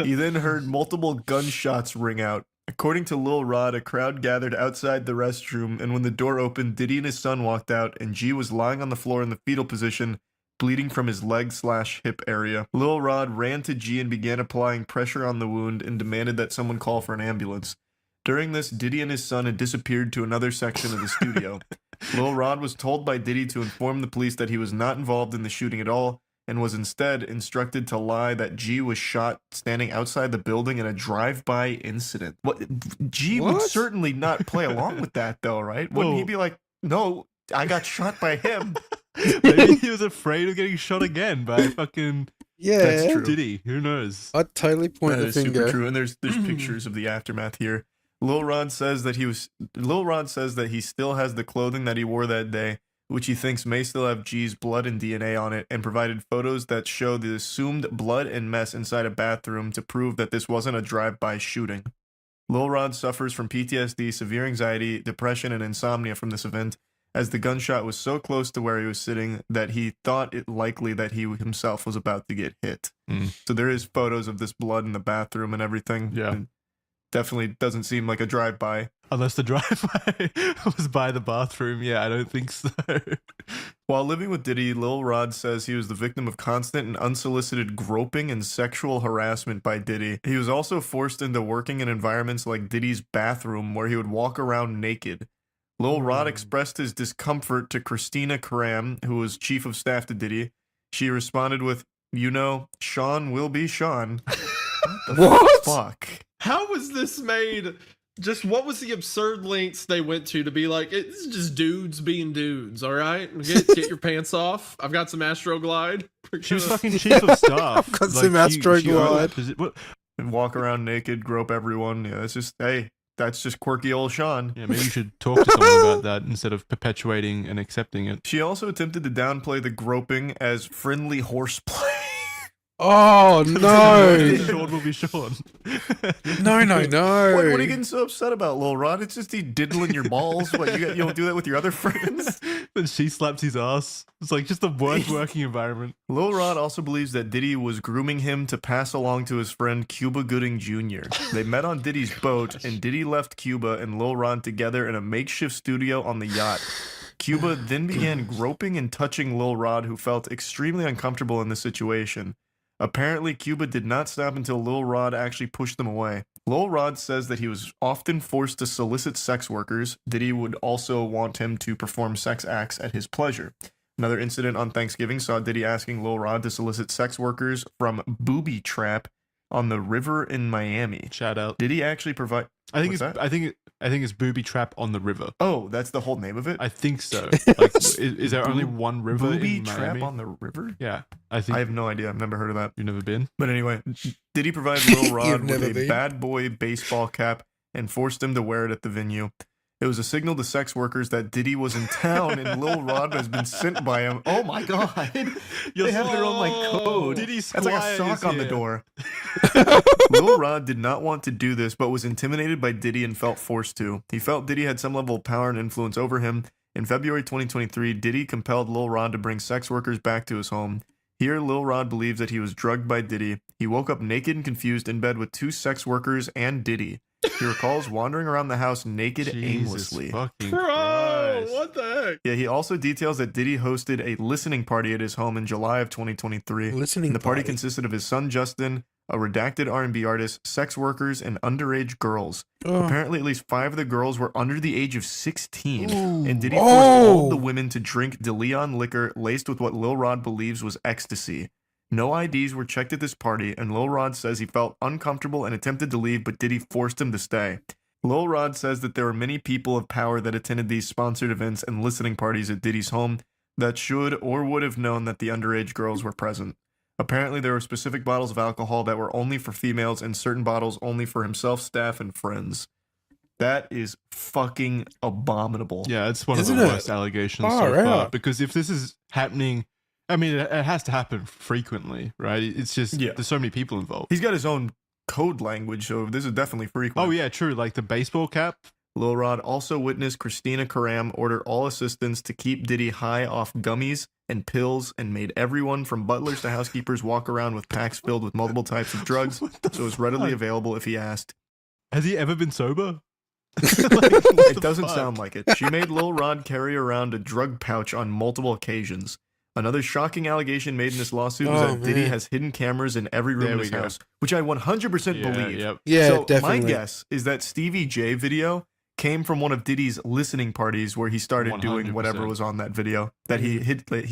He then heard multiple gunshots ring out. According to Lil Rod, a crowd gathered outside the restroom, and when the door opened, Diddy and his son walked out, and G was lying on the floor in the fetal position, bleeding from his leg/hip area. Lil Rod ran to G and began applying pressure on the wound and demanded that someone call for an ambulance. During this, Diddy and his son had disappeared to another section of the studio. Lil Rod was told by Diddy to inform the police that he was not involved in the shooting at all, and was instead instructed to lie that G was shot standing outside the building in a drive-by incident. G would What? certainly not play along with that, though, right? Wouldn't he be like, no, I got shot by him? Maybe he was afraid of getting shot again by fucking Yeah, That's true. Diddy. Who knows? I'd totally point That the is super finger. true, and there's pictures of the aftermath here. Lil Rod says that he still has the clothing that he wore that day, which he thinks may still have G's blood and DNA on it, and provided photos that show the assumed blood and mess inside a bathroom to prove that this wasn't a drive-by shooting. Lil Rod suffers from PTSD, severe anxiety, depression, and insomnia from this event, as the gunshot was so close to where he was sitting that he thought it likely that he himself was about to get hit. So there is photos of this blood in the bathroom and everything. Yeah. And definitely doesn't seem like a drive-by. Unless the drive-by was by the bathroom. Yeah, I don't think so. While living with Diddy, Lil Rod says he was the victim of constant and unsolicited groping and sexual harassment by Diddy. He was also forced into working in environments like Diddy's bathroom, where he would walk around naked. Lil Rod expressed his discomfort to Christina Karam, who was chief of staff to Diddy. She responded with, "You know, Sean will be Sean." What? Fuck. How was this made? Just what was the absurd lengths they went to be like, it's just dudes being dudes, all right? Get your pants off. I've got some Astroglide. She was fucking chief of staff. I've got some Astroglide. And walk around naked, grope everyone. Yeah, it's just, hey, that's just quirky old Sean. Yeah, maybe you should talk to someone about that instead of perpetuating and accepting it. She also attempted to downplay the groping as friendly horseplay. Oh no! Sean will be Sean. No! What are you getting so upset about, Lil Rod? It's just he diddling your balls. What, you don't do that with your other friends? Then she slaps his ass. It's like just the worst working environment. Lil Rod also believes that Diddy was grooming him to pass along to his friend Cuba Gooding Jr. They met on Diddy's boat, and Diddy left Cuba and Lil Rod together in a makeshift studio on the yacht. Cuba then began groping and touching Lil Rod, who felt extremely uncomfortable in this situation. Apparently, Cuba did not stop until Lil Rod actually pushed them away. Lil Rod says that he was often forced to solicit sex workers. Diddy would also want him to perform sex acts at his pleasure. Another incident on Thanksgiving saw Diddy asking Lil Rod to solicit sex workers from Booby Trap on the river in Miami. Shout out. Did he actually provide... I think What's it's that? I think it's Booby Trap on the river. Oh, that's the whole name of it? I think so. Like, is there only one river Booby in Trap Miami? on the river? Yeah, I think I have no idea. I've never heard of that. you've never been. But anyway, Diddy provided Lil Rod You've with never a been. bad boy baseball cap and forced him to wear it at the venue. It was a signal to sex workers that Diddy was in town and Lil Rod has been sent by him. Oh my god. They have their own code. Diddy's That's like a Squire sock is on the here. door. Lil Rod did not want to do this, but was intimidated by Diddy and felt forced to. He felt Diddy had some level of power and influence over him. In February 2023, Diddy compelled Lil Rod to bring sex workers back to his home. Here, Lil Rod believes that he was drugged by Diddy. He woke up naked and confused in bed with 2 sex workers and Diddy. He recalls wandering around the house naked aimlessly. Fucking Bro, Christ. what the heck? Yeah, he also details that Diddy hosted a listening party at his home in July of 2023. Listening The party party. consisted of his son Justin, a redacted R&B artist, sex workers, and underage girls. Oh. Apparently, at least 5 of the girls were under the age of 16, Ooh. and Diddy forced all Oh. the women to drink DeLeon liquor laced with what Lil Rod believes was ecstasy. No IDs were checked at this party, and Lil Rod says he felt uncomfortable and attempted to leave, but Diddy forced him to stay. Lil Rod says that there were many people of power that attended these sponsored events and listening parties at Diddy's home that should or would have known that the underage girls were present. Apparently, there were specific bottles of alcohol that were only for females and certain bottles only for himself, staff, and friends. That is fucking abominable. Yeah, it's one Isn't of the it? worst allegations Far so far. out. Because if this is happening, I mean, it has to happen frequently, right? It's just, Yeah. there's so many people involved. He's got his own code language, so this is definitely frequent. Oh, yeah, true. Like the baseball cap. Lil Rod also witnessed Christina Karam order all assistants to keep Diddy high off gummies and pills and made everyone from butlers to housekeepers walk around with packs filled with multiple types of drugs, What the so it was readily fuck? available if he asked. Has he ever been sober? It doesn't sound like it. She made Lil Rod carry around a drug pouch on multiple occasions. Another shocking allegation made in this lawsuit was Oh, that Diddy man. has hidden cameras in every room There in we his go. house, which I 100% Yeah, believe. yep. Yeah, So definitely. my guess is that Stevie J video came from one of Diddy's listening parties where he started doing whatever 100%. was on that video that he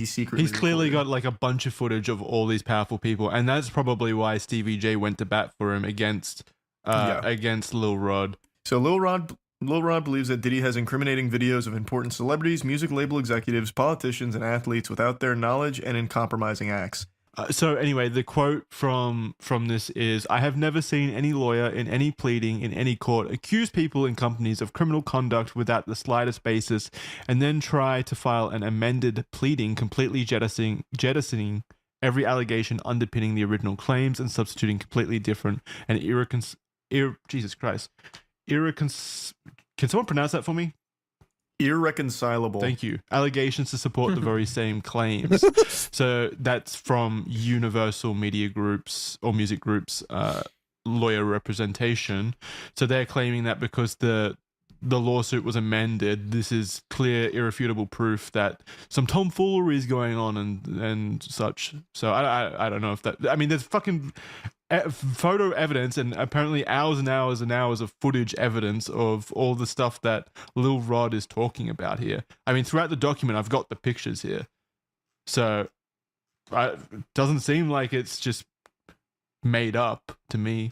secretly He's clearly recorded. got like a bunch of footage of all these powerful people, and that's probably why Stevie J went to bat for him against Lil Rod. So Lil Rod believes that Diddy has incriminating videos of important celebrities, music label executives, politicians, and athletes without their knowledge and in compromising acts. So anyway, the quote from this is, "I have never seen any lawyer in any pleading in any court accuse people and companies of criminal conduct without the slightest basis, and then try to file an amended pleading completely jettisoning every allegation underpinning the original claims and substituting completely different and can someone pronounce that for me? Irreconcilable. Thank you. Allegations to support the very same claims." So that's from Universal Media Group's or Music Group's lawyer representation. So they're claiming that because the lawsuit was amended, this is clear, irrefutable proof that some tomfoolery is going on and such. So I don't know if that. I mean, there's fucking photo evidence and apparently hours and hours and hours of footage evidence of all the stuff that Lil Rod is talking about here. I mean, throughout the document, I've got the pictures here. So it doesn't seem like it's just made up to me.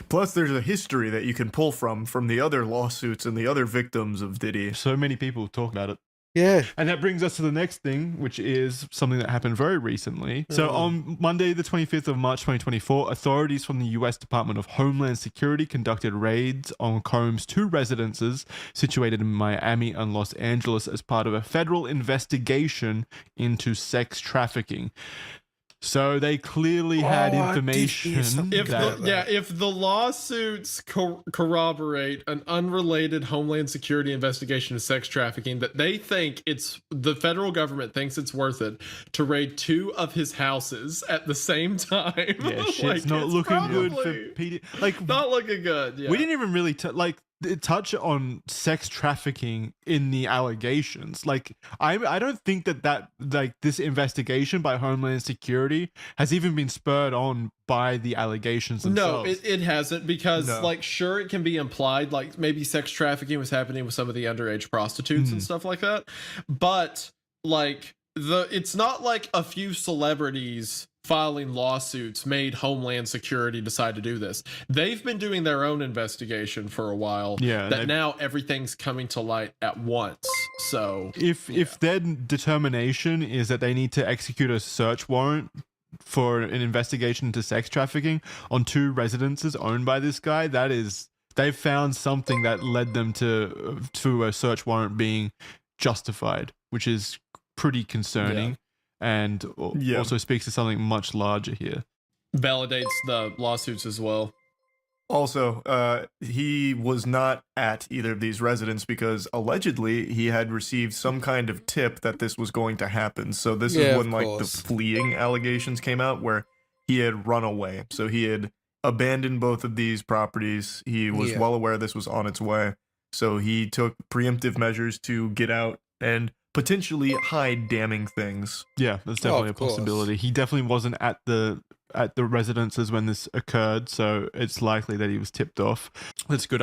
Plus, there's a history that you can pull from the other lawsuits and the other victims of Diddy. So many people talk about it. Yeah. And that brings us to the next thing, which is something that happened very recently. So on Monday, the 25th of March, 2024, authorities from the U.S. Department of Homeland Security conducted raids on Combs' 2 residences situated in Miami and Los Angeles as part of a federal investigation into sex trafficking. So they clearly had Oh, I did information. hear something If about that. if the lawsuits corroborate an unrelated Homeland Security investigation of sex trafficking, that they think the federal government thinks it's worth it to raid 2 of his houses at the same time. Yeah, shit's Like, not it's looking good for probably PD. Like, Not looking good. Yeah. we didn't even really touch on sex trafficking in the allegations. Like, I don't think that like this investigation by Homeland Security has even been spurred on by the allegations No, themselves. it hasn't, because No. like, sure, it can be implied, like maybe sex trafficking was happening with some of the underage prostitutes and stuff like that, but like it's not like a few celebrities filing lawsuits made Homeland Security decide to do this. They've been doing their own investigation for a while. Yeah, that now everything's coming to light at once. So if their determination is that they need to execute a search warrant for an investigation into sex trafficking on 2 residences owned by this guy, that is They found something that led them to a search warrant being justified, which is pretty concerning, and also speaks to something much larger here. Validates the lawsuits as well. Also, he was not at either of these residents because allegedly he had received some kind of tip that this was going to happen. So this is when like the fleeing allegations came out where he had run away. So he had abandoned both of these properties. He was well aware this was on its way. So he took preemptive measures to get out and potentially hide damning things. Yeah, that's definitely a possibility. He definitely wasn't at the residences when this occurred, so it's likely that he was tipped off. That's good.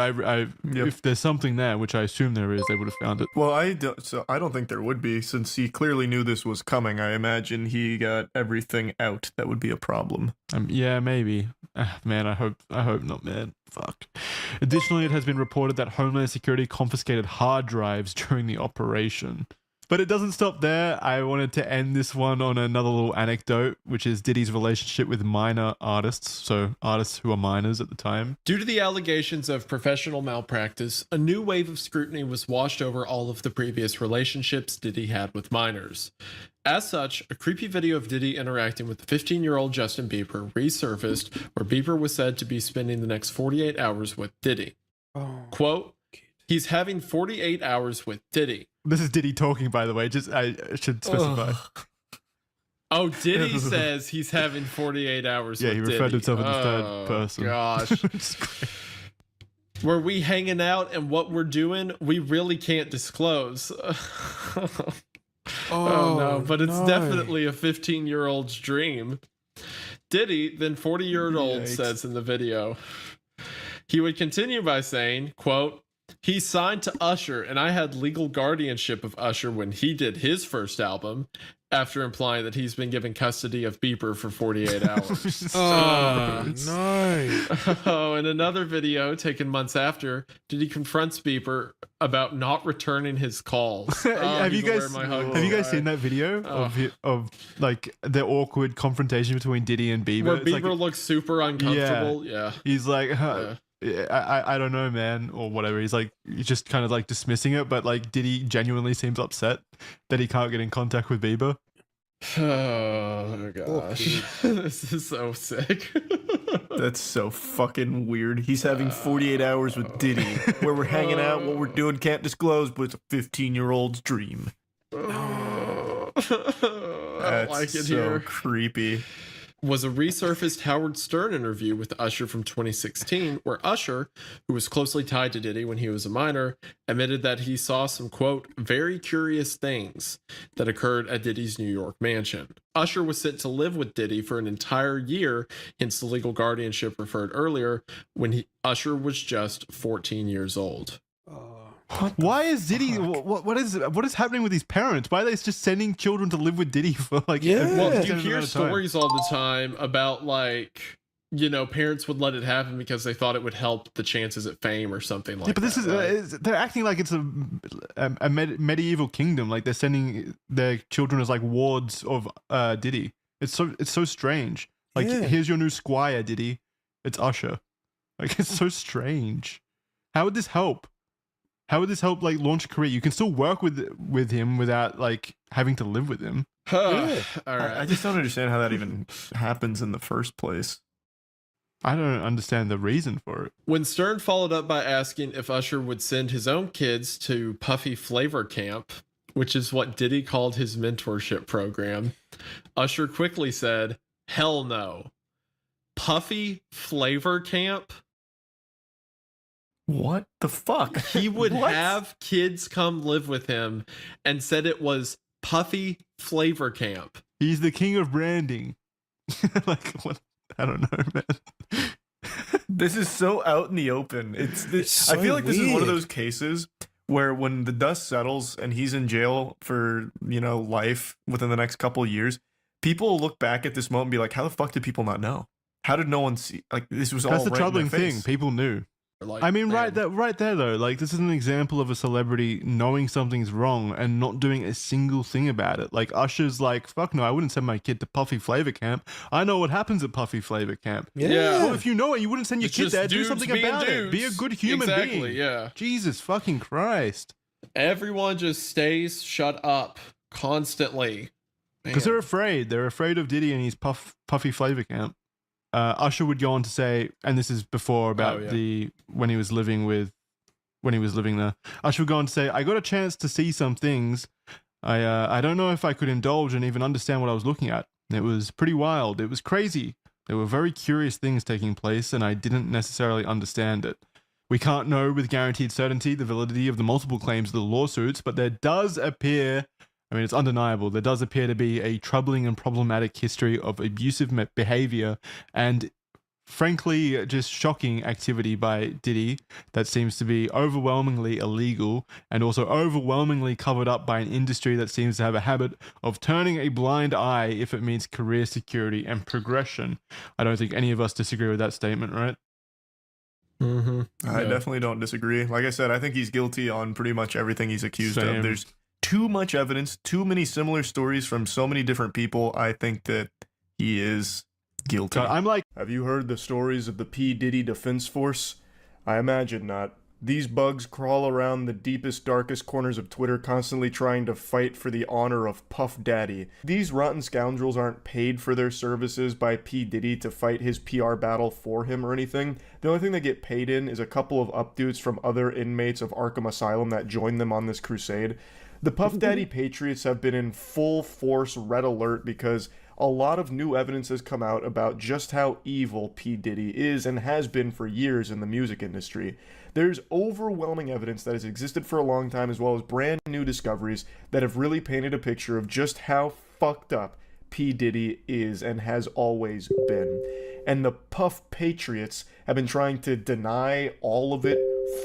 If there's something there, which I assume there is, they would have found it. Well, I don't think there would be, since he clearly knew this was coming. I imagine he got everything out. That would be a problem. Yeah, maybe. Man, I hope not, man. Fuck. Additionally, it has been reported that Homeland Security confiscated hard drives during the operation. But it doesn't stop there. I wanted to end this one on another little anecdote, which is Diddy's relationship with minor artists, so artists who are minors at the time. Due to the allegations of professional malpractice, a new wave of scrutiny was washed over all of the previous relationships Diddy had with minors. As such, a creepy video of Diddy interacting with 15-year-old Justin Bieber resurfaced, where Bieber was said to be spending the next 48 hours with Diddy. Quote, "He's having 48 hours with Diddy." This is Diddy talking, by the way. I should specify. Oh, Diddy says he's having 48 hours with Diddy. Yeah, he referred to himself in the third person. Gosh. Were we hanging out and what we're doing, we really can't disclose. Oh no, but it's definitely a 15-year-old's dream. Diddy, then 40-year-old, says in the video. He would continue by saying, quote, "He's signed to Usher, and I had legal guardianship of Usher when he did his first album," after implying that he's been given custody of Bieber for 48 hours. Oh, no. Oh, in another video taken months after, Diddy confronts Bieber about not returning his calls. Have you guys seen that video of like the awkward confrontation between Diddy and Bieber? Where Bieber looks super uncomfortable. Yeah. He's like, I don't know, man, or whatever. He's just kind of like dismissing it, but like Diddy genuinely seems upset that he can't get in contact with Bieber. Oh gosh, this is so sick. That's so fucking weird. He's having 48 hours with Diddy, where we're hanging out, what we're doing can't disclose, but it's a 15-year-old's dream. I That's like it so here. creepy. Was a resurfaced Howard Stern interview with Usher from 2016, where Usher, who was closely tied to Diddy when he was a minor, admitted that he saw some, quote, "very curious things" that occurred at Diddy's New York mansion. Usher was sent to live with Diddy for an entire year, hence the legal guardianship referred earlier, when Usher was just 14 years old. Why is Diddy? What is happening with his parents? Why are they just sending children to live with Diddy for like? Well, you hear stories all the time about like, you know, parents would let it happen because they thought it would help the chances at fame or something like that. But this is they're acting like it's a medieval kingdom. Like they're sending their children as like wards of Diddy. It's so strange. Like here's your new squire, Diddy. It's Usher. Like it's so strange. How would this help? How would this help like launch a career? You can still work with him without like having to live with him. All right. I just don't understand how that even happens in the first place. I don't understand the reason for it. When Stern followed up by asking if Usher would send his own kids to Puffy Flavor Camp, which is what Diddy called his mentorship program, Usher quickly said, "Hell no. Puffy Flavor Camp?" What the fuck? He would have kids come live with him and said it was Puffy Flavor Camp. He's the king of branding. Like, what? I don't know, man. This is so out in the open. It's so I feel like this is one of those cases where when the dust settles and he's in jail for, you know, life within the next couple of years, people will look back at this moment and be like, how the fuck did people not know? How did no one see? Like, this was all That's the right in their troubling thing. face. People knew. Like, I mean, man. right there though. Like, this is an example of a celebrity knowing something's wrong and not doing a single thing about it. Like Usher's like, fuck no, I wouldn't send my kid to Puffy Flavor Camp. I know what happens at Puffy Flavor Camp. Yeah. Well, if you know it, you wouldn't send your It's kid just there. Do dudes something being about it. Be a dudes. good human Exactly, being. yeah. Jesus fucking Christ. Everyone just stays shut up constantly. Because Man. they're afraid. They're afraid of Diddy and his Puffy Flavor Camp. Usher would go on to say, and this is before about when he was living there. Usher would go on to say, I got a chance to see some things. I don't know if I could indulge and even understand what I was looking at. It was pretty wild. It was crazy. There were very curious things taking place, and I didn't necessarily understand it. We can't know with guaranteed certainty the validity of the multiple claims of the lawsuits, but there does appear, I mean, it's undeniable, there does appear to be a troubling and problematic history of abusive behavior and, frankly, just shocking activity by Diddy that seems to be overwhelmingly illegal and also overwhelmingly covered up by an industry that seems to have a habit of turning a blind eye if it means career security and progression. I don't think any of us disagree with that statement, right? I definitely don't disagree. Like I said, I think he's guilty on pretty much everything he's accused Same. of. There's too much evidence, too many similar stories from so many different people. I think that he is guilty. So I'm like, Have you heard the stories of the P. Diddy Defense Force? I imagine not. These bugs crawl around the deepest, darkest corners of Twitter, constantly trying to fight for the honor of Puff Daddy. These rotten scoundrels aren't paid for their services by P. Diddy to fight his PR battle for him or anything. The only thing they get paid in is a couple of updudes from other inmates of Arkham Asylum that join them on this crusade. The Puff Daddy Patriots have been in full force red alert because a lot of new evidence has come out about just how evil P. Diddy is and has been for years in the music industry. There's overwhelming evidence that has existed for a long time, as well as brand new discoveries that have really painted a picture of just how fucked up P. Diddy is and has always been. And the Puff Patriots have been trying to deny all of it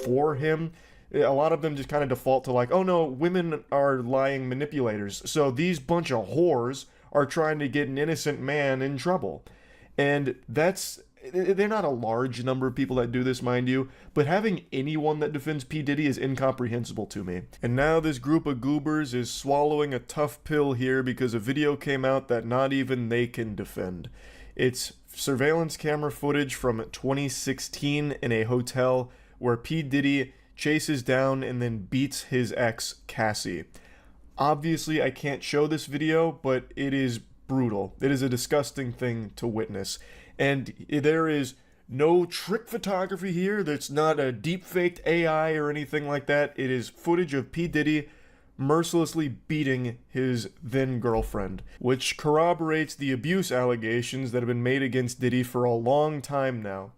for him. A lot of them just kind of default to like, oh no, women are lying manipulators, so these bunch of whores are trying to get an innocent man in trouble. And they're not a large number of people that do this, mind you, but having anyone that defends P. Diddy is incomprehensible to me. And now this group of goobers is swallowing a tough pill here because a video came out that not even they can defend. It's surveillance camera footage from 2016 in a hotel where P. Diddy chases down and then beats his ex, Cassie. Obviously, I can't show this video, but it is brutal. It is a disgusting thing to witness. And there is no trick photography here. That's not a deep-faked AI or anything like that. It is footage of P. Diddy mercilessly beating his then-girlfriend, which corroborates the abuse allegations that have been made against Diddy for a long time now.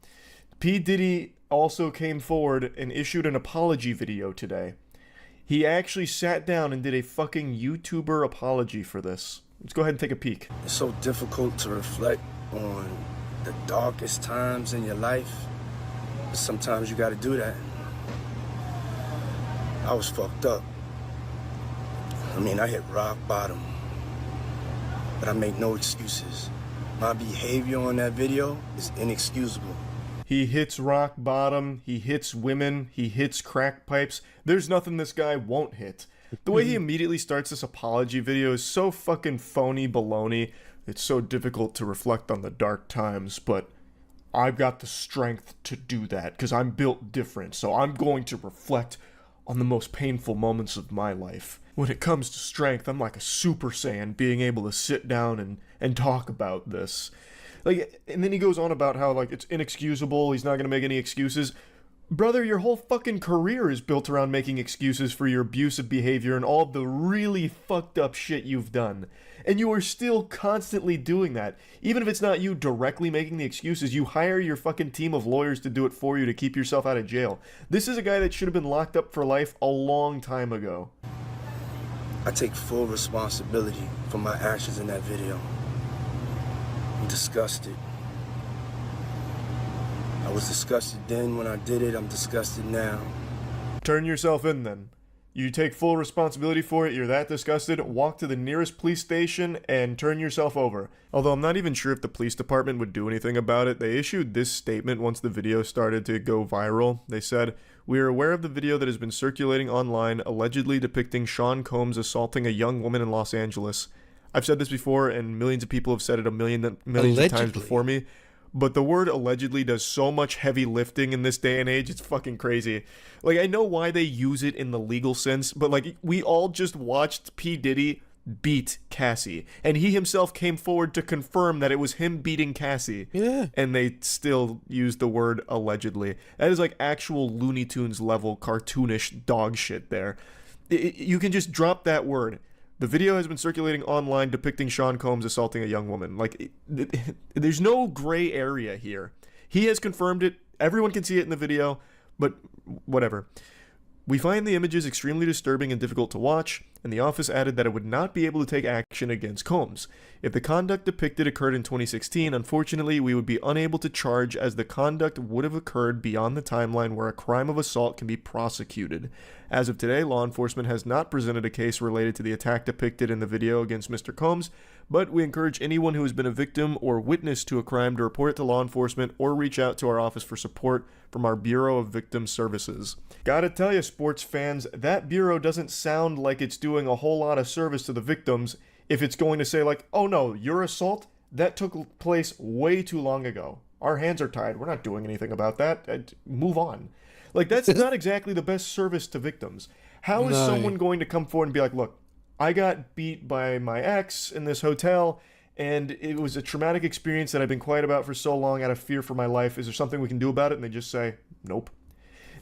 P. Diddy also came forward and issued an apology video today. He actually sat down and did a fucking YouTuber apology for this. Let's go ahead and take a peek. It's so difficult to reflect on the darkest times in your life, but sometimes you gotta do that. I was fucked up. I mean, I hit rock bottom, but I make no excuses. My behavior on that video is inexcusable. He hits rock bottom, he hits women, he hits crack pipes. There's nothing this guy won't hit. The way he immediately starts this apology video is so fucking phony baloney. It's so difficult to reflect on the dark times, but I've got the strength to do that because I'm built different, so I'm going to reflect on the most painful moments of my life. When it comes to strength, I'm like a Super Saiyan being able to sit down and talk about this. Like, and then he goes on about how, like, it's inexcusable, he's not gonna make any excuses. Brother, your whole fucking career is built around making excuses for your abusive behavior and all the really fucked up shit you've done. And you are still constantly doing that. Even if it's not you directly making the excuses, you hire your fucking team of lawyers to do it for you to keep yourself out of jail. This is a guy that should have been locked up for life a long time ago. I take full responsibility for my actions in that video. I'm disgusted. I was disgusted then when I did it. I'm disgusted now. Turn yourself in then. You take full responsibility for it, you're that disgusted, walk to the nearest police station and turn yourself over. Although I'm not even sure if the police department would do anything about it, they issued this statement once the video started to go viral. They said, "We are aware of the video that has been circulating online allegedly depicting Sean Combs assaulting a young woman in Los Angeles. I've said this before and millions of people have said it millions of times before me. But the word allegedly does so much heavy lifting in this day and age, it's fucking crazy. Like, I know why they use it in the legal sense, but, like, we all just watched P. Diddy beat Cassie. And he himself came forward to confirm that it was him beating Cassie. Yeah. And they still use the word allegedly. That is, like, actual Looney Tunes level cartoonish dog shit there. You can just drop that word. The video has been circulating online depicting Sean Combs assaulting a young woman. Like, there's no gray area here. He has confirmed it. Everyone can see it in the video, but whatever. We find the images extremely disturbing and difficult to watch, and the office added that it would not be able to take action against Combs. If the conduct depicted occurred in 2016, unfortunately, we would be unable to charge as the conduct would have occurred beyond the timeline where a crime of assault can be prosecuted. As of today, law enforcement has not presented a case related to the attack depicted in the video against Mr. Combs, but we encourage anyone who has been a victim or witness to a crime to report it to law enforcement or reach out to our office for support from our Bureau of Victim Services. Gotta tell you, sports fans, that bureau doesn't sound like it's doing a whole lot of service to the victims if it's going to say, like, oh no, your assault, that took place way too long ago. Our hands are tied. We're not doing anything about that. Move on. Like, that's not exactly the best service to victims. How is someone going to come forward and be like, look, I got beat by my ex in this hotel, and it was a traumatic experience that I've been quiet about for so long out of fear for my life. Is there something we can do about it? And they just say, nope.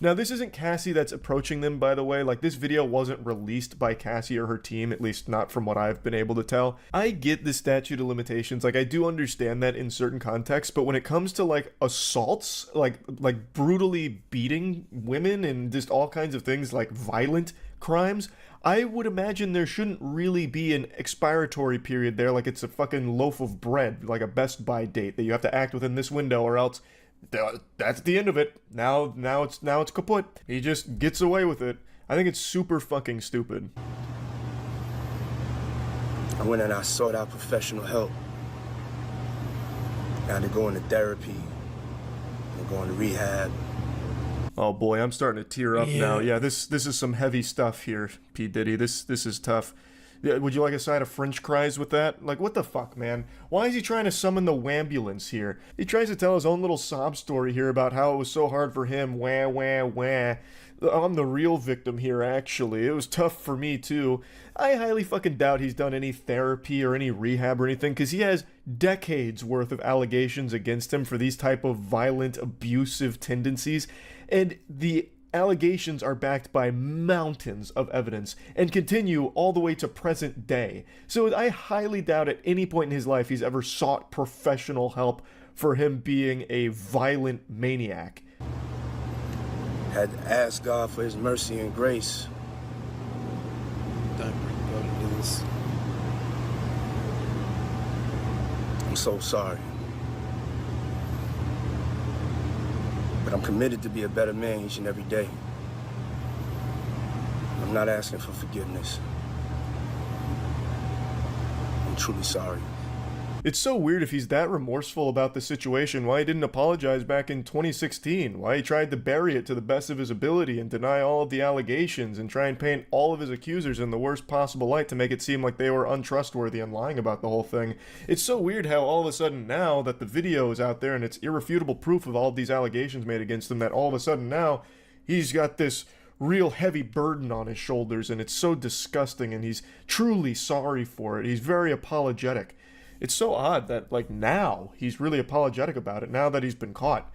Now, this isn't Cassie that's approaching them, by the way. Like, this video wasn't released by Cassie or her team, at least not from what I've been able to tell. I get the statute of limitations. Like, I do understand that in certain contexts, but when it comes to, like, assaults, like brutally beating women and just all kinds of things, like violent crimes, I would imagine there shouldn't really be an expiratory period there, like it's a fucking loaf of bread, like a Best Buy date that you have to act within this window or else that's the end of it. Now it's kaput. He just gets away with it. I think it's super fucking stupid. I went and I sought out professional help. I had to go into therapy and go into rehab. Oh boy, I'm starting to tear up now. Yeah, this is some heavy stuff here, P. Diddy. This is tough. Would you like a side of French fries with that? Like, what the fuck, man? Why is he trying to summon the wambulance here? He tries to tell his own little sob story here about how it was so hard for him. Wah, wah, wah. I'm the real victim here, actually. It was tough for me, too. I highly fucking doubt he's done any therapy or any rehab or anything, because he has decades worth of allegations against him for these type of violent, abusive tendencies. And the allegations are backed by mountains of evidence and continue all the way to present day. So I highly doubt at any point in his life he's ever sought professional help for him being a violent maniac. Had to ask God for his mercy and grace. Don't bring God into this. I'm so sorry. But I'm committed to be a better man each and every day. I'm not asking for forgiveness. I'm truly sorry. It's so weird if he's that remorseful about the situation, why he didn't apologize back in 2016, why he tried to bury it to the best of his ability and deny all of the allegations and try and paint all of his accusers in the worst possible light to make it seem like they were untrustworthy and lying about the whole thing. It's so weird how all of a sudden now that the video is out there and it's irrefutable proof of all of these allegations made against him, that all of a sudden now he's got this real heavy burden on his shoulders and it's so disgusting and he's truly sorry for it. He's very apologetic. It's so odd that, like, now he's really apologetic about it, now that he's been caught.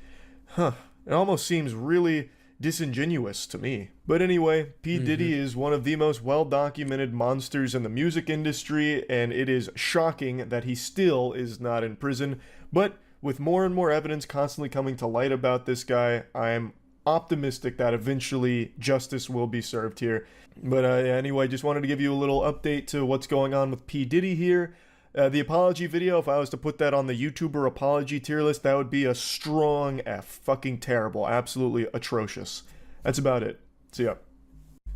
It almost seems really disingenuous to me. But anyway, P. Diddy is one of the most well-documented monsters in the music industry, and it is shocking that he still is not in prison. But with more and more evidence constantly coming to light about this guy, I'm optimistic that eventually justice will be served here. But anyway, just wanted to give you a little update to what's going on with P. Diddy here. The apology video, if I was to put that on the YouTuber apology tier list, that would be a strong F. Fucking terrible. Absolutely atrocious. That's about it. See ya.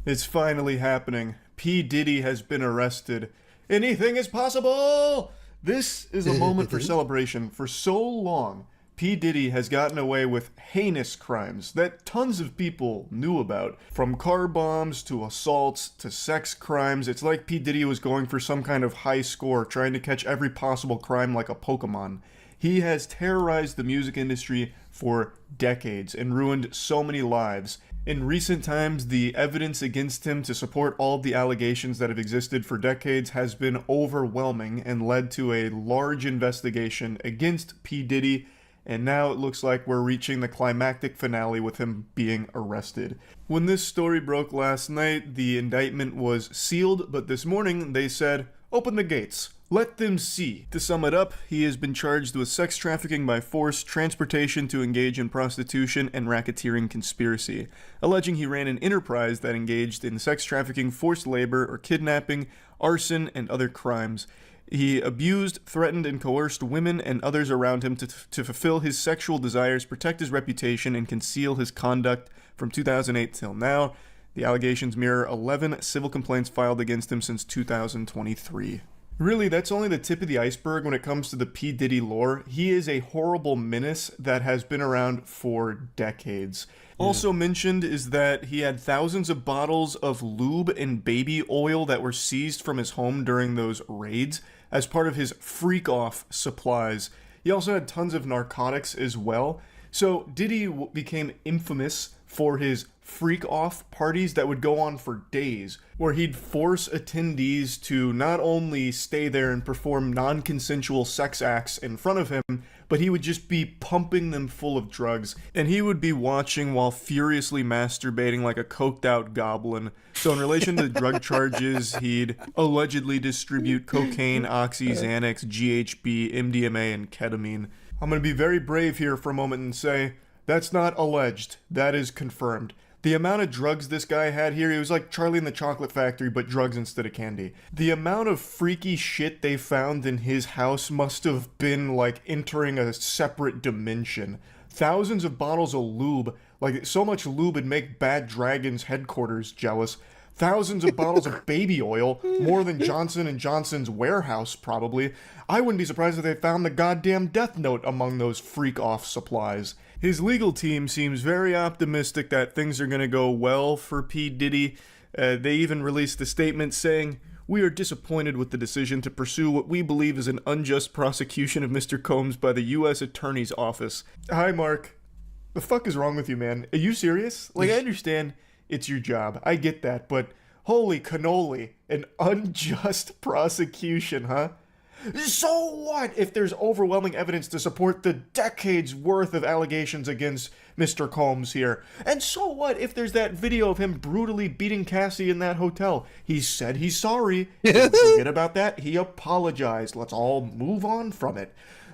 It's finally happening. P. Diddy has been arrested. Anything is possible! This is a moment for celebration. For so long, P. Diddy has gotten away with heinous crimes that tons of people knew about. From car bombs to assaults to sex crimes. It's like P. Diddy was going for some kind of high score, trying to catch every possible crime like a Pokemon. He has terrorized the music industry for decades and ruined so many lives. In recent times, the evidence against him to support all of the allegations that have existed for decades has been overwhelming and led to a large investigation against P. Diddy, and now it looks like we're reaching the climactic finale with him being arrested. When this story broke last night, the indictment was sealed, but this morning they said, "Open the gates. Let them see." To sum it up, he has been charged with sex trafficking by force, transportation to engage in prostitution, and racketeering conspiracy, alleging he ran an enterprise that engaged in sex trafficking, forced labor, or kidnapping, arson, and other crimes. He abused, threatened, and coerced women and others around him to fulfill his sexual desires, protect his reputation, and conceal his conduct from 2008 till now. The allegations mirror 11 civil complaints filed against him since 2023. Really, that's only the tip of the iceberg when it comes to the P. Diddy lore. He is a horrible menace that has been around for decades. Also mentioned is that he had thousands of bottles of lube and baby oil that were seized from his home during those raids as part of his freak-off supplies. He also had tons of narcotics as well. So Diddy became infamous for his freak-off parties that would go on for days, where he'd force attendees to not only stay there and perform non-consensual sex acts in front of him, but he would just be pumping them full of drugs, and he would be watching while furiously masturbating like a coked-out goblin. So in relation to the drug charges, he'd allegedly distribute cocaine, oxy, Xanax, GHB, MDMA, and ketamine. I'm going to be very brave here for a moment and say, that's not alleged, that is confirmed. The amount of drugs this guy had here, he was like Charlie in the Chocolate Factory, but drugs instead of candy. The amount of freaky shit they found in his house must have been like entering a separate dimension. Thousands of bottles of lube, like so much lube would make Bad Dragon's headquarters jealous. Thousands of bottles of baby oil, more than Johnson & Johnson's warehouse probably. I wouldn't be surprised if they found the goddamn Death Note among those freak-off supplies. His legal team seems very optimistic that things are going to go well for P. Diddy. They even released a statement saying, "We are disappointed with the decision to pursue what we believe is an unjust prosecution of Mr. Combs by the U.S. Attorney's Office." Hi, Mark. The fuck is wrong with you, man? Are you serious? Like, I understand it's your job. I get that, but holy cannoli, an unjust prosecution, huh? So what if there's overwhelming evidence to support the decades worth of allegations against Mr. Combs here? And so what if there's that video of him brutally beating Cassie in that hotel? He said he's sorry. Forget about that. He apologized. Let's all move on from it.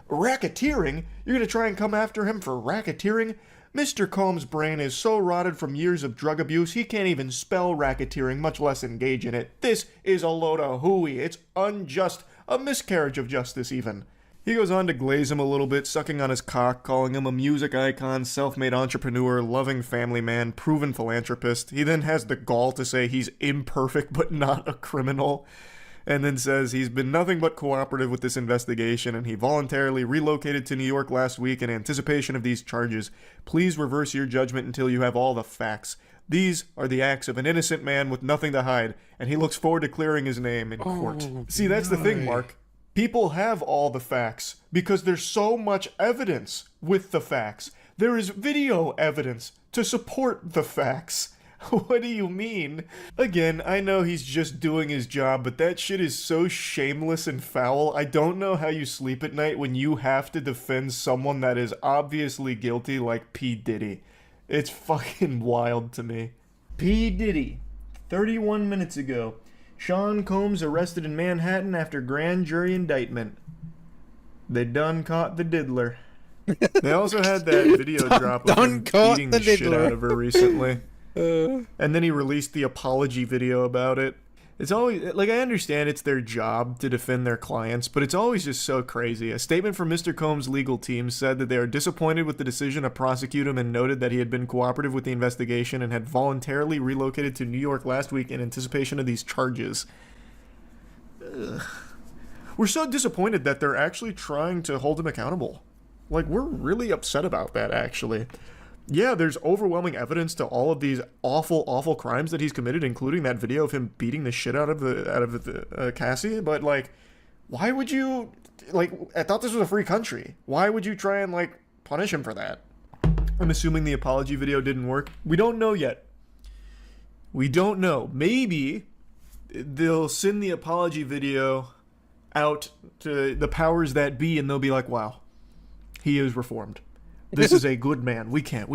Racketeering? You're gonna try and come after him for racketeering? Mr. Combs' brain is so rotted from years of drug abuse, he can't even spell racketeering, much less engage in it. This is a load of hooey. It's unjust. A miscarriage of justice, even. He goes on to glaze him a little bit, sucking on his cock, calling him a music icon, self-made entrepreneur, loving family man, proven philanthropist. He then has the gall to say he's imperfect but not a criminal, and then says he's been nothing but cooperative with this investigation, and he voluntarily relocated to New York last week in anticipation of these charges. Please reverse your judgment until you have all the facts. These are the acts of an innocent man with nothing to hide, and he looks forward to clearing his name in court. See, that's the thing, Mark. People have all the facts because there's so much evidence with the facts. There is video evidence to support the facts. What do you mean? Again, I know he's just doing his job, but that shit is so shameless and foul. I don't know how you sleep at night when you have to defend someone that is obviously guilty like P. Diddy. It's fucking wild to me. P. Diddy. 31 minutes ago. Sean Combs arrested in Manhattan after grand jury indictment. They done caught the diddler. They also had that video drop of him beating the shit out of her recently. And then he released the apology video about it. It's always, like, I understand it's their job to defend their clients, but it's always just so crazy. A statement from Mr. Combs' legal team said that they are disappointed with the decision to prosecute him and noted that he had been cooperative with the investigation and had voluntarily relocated to New York last week in anticipation of these charges. Ugh. We're so disappointed that they're actually trying to hold him accountable. Like, we're really upset about that, actually. Yeah, there's overwhelming evidence to all of these awful, awful crimes that he's committed, including that video of him beating the shit out of Cassie. But, like, why would you, like, I thought this was a free country. Why would you try and, like, punish him for that? I'm assuming the apology video didn't work. We don't know yet. We don't know. Maybe they'll send the apology video out to the powers that be, and they'll be like, wow, he is reformed. This is a good man. We can't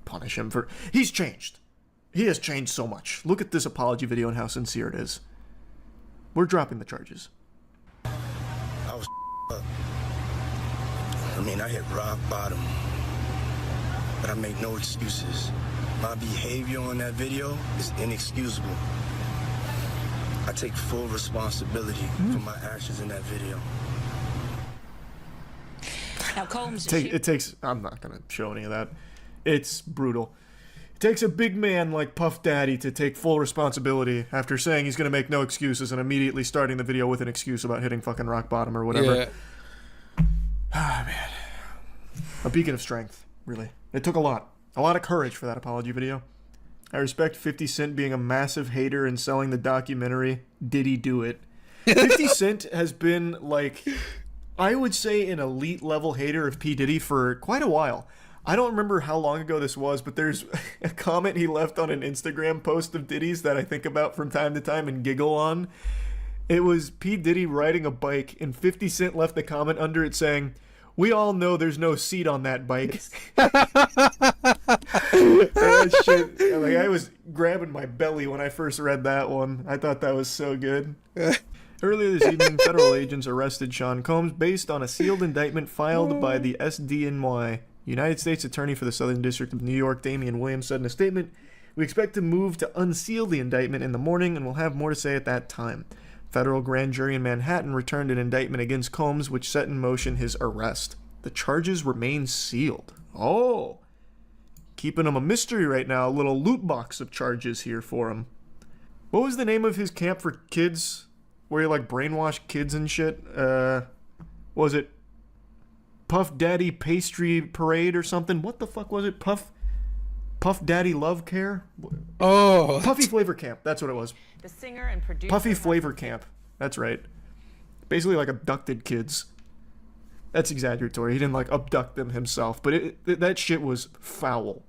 punish him for... He's changed. He has changed so much. Look at this apology video and how sincere it is. We're dropping the charges. I was up. I mean, I hit rock bottom. But I make no excuses. My behavior on that video is inexcusable. I take full responsibility for my actions in that video. Now, Combs, It takes... I'm not going to show any of that. It's brutal. It takes a big man like Puff Daddy to take full responsibility after saying he's going to make no excuses and immediately starting the video with an excuse about hitting fucking rock bottom or whatever. Yeah. Ah, man. A beacon of strength, really. It took a lot. A lot of courage for that apology video. I respect 50 Cent being a massive hater and selling the documentary Diddy Do It. 50 Cent has been, like... I would say an elite level hater of P. Diddy for quite a while. I don't remember how long ago this was, but there's a comment he left on an Instagram post of Diddy's that I think about from time to time and giggle on. It was P. Diddy riding a bike, and 50 Cent left the comment under it saying, "We all know there's no seat on that bike." That shit, like, I was grabbing my belly when I first read that one. I thought that was so good. Earlier this evening, federal agents arrested Sean Combs based on a sealed indictment filed by the SDNY. United States Attorney for the Southern District of New York, Damian Williams, said in a statement, "We expect to move to unseal the indictment in the morning and we'll have more to say at that time." Federal grand jury in Manhattan returned an indictment against Combs, which set in motion his arrest. The charges remain sealed. Oh, keeping him a mystery right now. A little loot box of charges here for him. What was the name of his camp for kids? Where you, like, brainwash kids and shit? Was it Puff Daddy Pastry Parade or something? What the fuck was it? Puff Daddy Love Care? Oh. Puffy Flavor Camp. That's what it was. the singer and producer. Puffy Flavor Camp. That's right. Basically, like, abducted kids. That's exaggeratory. He didn't, like, abduct them himself. But that shit was foul.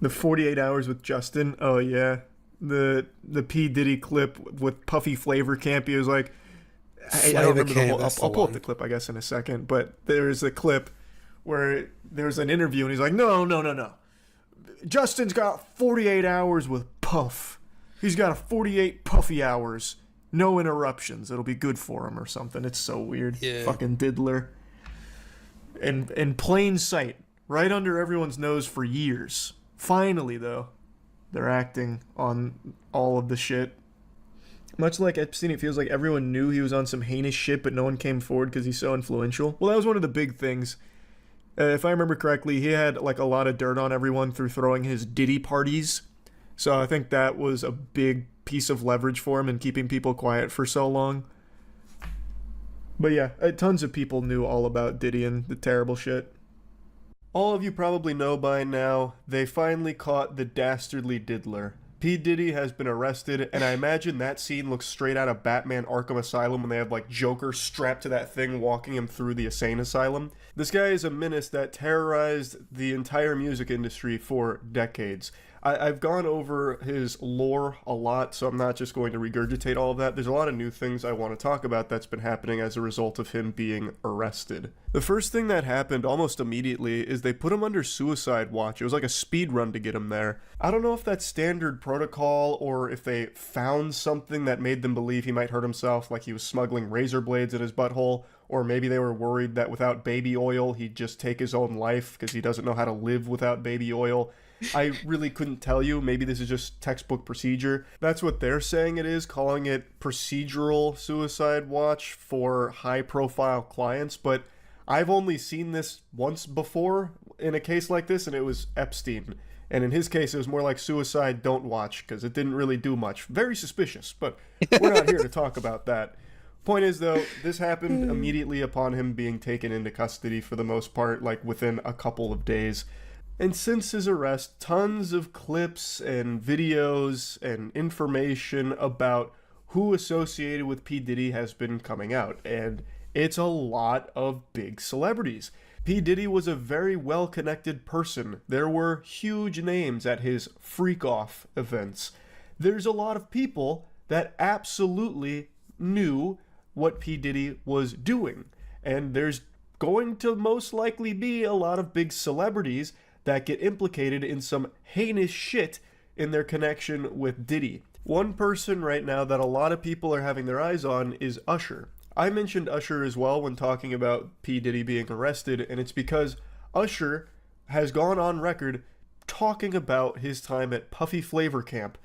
The 48 Hours with Justin. Oh, yeah. The P. Diddy clip with Puffy Flavor Camp. He was like, I don't remember the whole. I'll pull up the clip, I guess, in a second. But there's a clip where there's an interview, and he's like, no. Justin's got 48 hours with Puff. He's got a 48 Puffy hours. No interruptions. It'll be good for him or something. It's so weird. Yeah. Fucking diddler. In plain sight. Right under everyone's nose for years. Finally, though, they're acting on all of the shit. Much like Epstein, it feels like everyone knew he was on some heinous shit, but no one came forward because he's so influential. Well, that was one of the big things. If I remember correctly, he had, like, a lot of dirt on everyone through throwing his Diddy parties. So I think that was a big piece of leverage for him in keeping people quiet for so long. But yeah, tons of people knew all about Diddy and the terrible shit. All of you probably know by now, they finally caught the dastardly diddler. P. Diddy has been arrested, and I imagine that scene looks straight out of Batman Arkham Asylum when they have, like, Joker strapped to that thing walking him through the insane asylum. This guy is a menace that terrorized the entire music industry for decades. I've gone over his lore a lot, so I'm not just going to regurgitate all of that. There's a lot of new things I want to talk about that's been happening as a result of him being arrested. The first thing that happened almost immediately is they put him under suicide watch. It was like a speed run to get him there. I don't know if that's standard protocol or if they found something that made them believe he might hurt himself, like he was smuggling razor blades in his butthole, or maybe they were worried that without baby oil, he'd just take his own life because he doesn't know how to live without baby oil. I really couldn't tell you. Maybe this is just textbook procedure. That's what they're saying it is, calling it procedural suicide watch for high-profile clients. But I've only seen this once before in a case like this, and it was Epstein. And in his case, it was more like suicide don't watch, because it didn't really do much. Very suspicious, but we're not here to talk about that. Point is, though, this happened immediately upon him being taken into custody for the most part, like within a couple of days. And since his arrest, tons of clips and videos and information about who associated with P. Diddy has been coming out. And it's a lot of big celebrities. P. Diddy was a very well-connected person. There were huge names at his freak-off events. There's a lot of people that absolutely knew what P. Diddy was doing. And there's going to most likely be a lot of big celebrities that get implicated in some heinous shit in their connection with Diddy. One person right now that a lot of people are having their eyes on is Usher. I mentioned Usher as well when talking about P. Diddy being arrested, and it's because Usher has gone on record talking about his time at Puffy Flavor Camp,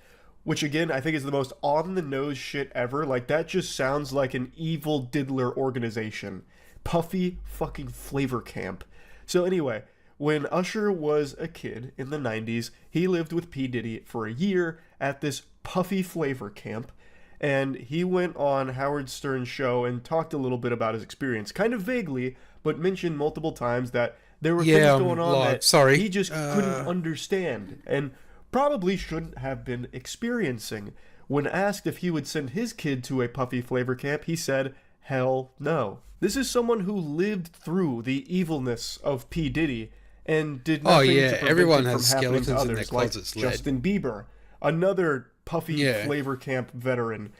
which again, I think is the most on-the-nose shit ever. Like, that just sounds like an evil diddler organization. Puffy fucking Flavor Camp. So anyway, when Usher was a kid in the 90s, he lived with P. Diddy for a year at this Puffy Flavor Camp, and he went on Howard Stern's show and talked a little bit about his experience, kind of vaguely, but mentioned multiple times that there were things going on that he just couldn't understand, and probably shouldn't have been experiencing. When asked if he would send his kid to a Puffy Flavor Camp, he said, hell no. This is someone who lived through the evilness of P. Diddy and did nothing to prevent everyone it has from happening skeletons to in others, their closets, like Justin Bieber, another Puffy Flavor Camp veteran.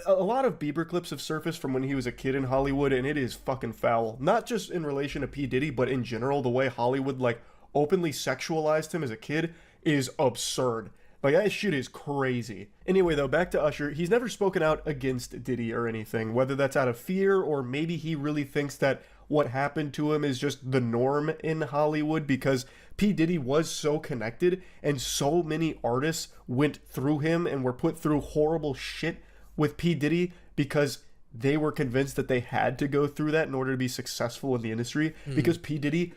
A lot of Bieber clips have surfaced from when he was a kid in Hollywood, and it is fucking foul. Not just in relation to P. Diddy, but in general, the way Hollywood, like, openly sexualized him as a kid is absurd. Like, that shit is crazy. Anyway, though, back to Usher. He's never spoken out against Diddy or anything, whether that's out of fear or maybe he really thinks that what happened to him is just the norm in Hollywood, because P. Diddy was so connected and so many artists went through him and were put through horrible shit with P. Diddy because they were convinced that they had to go through that in order to be successful in the industry, because P. Diddy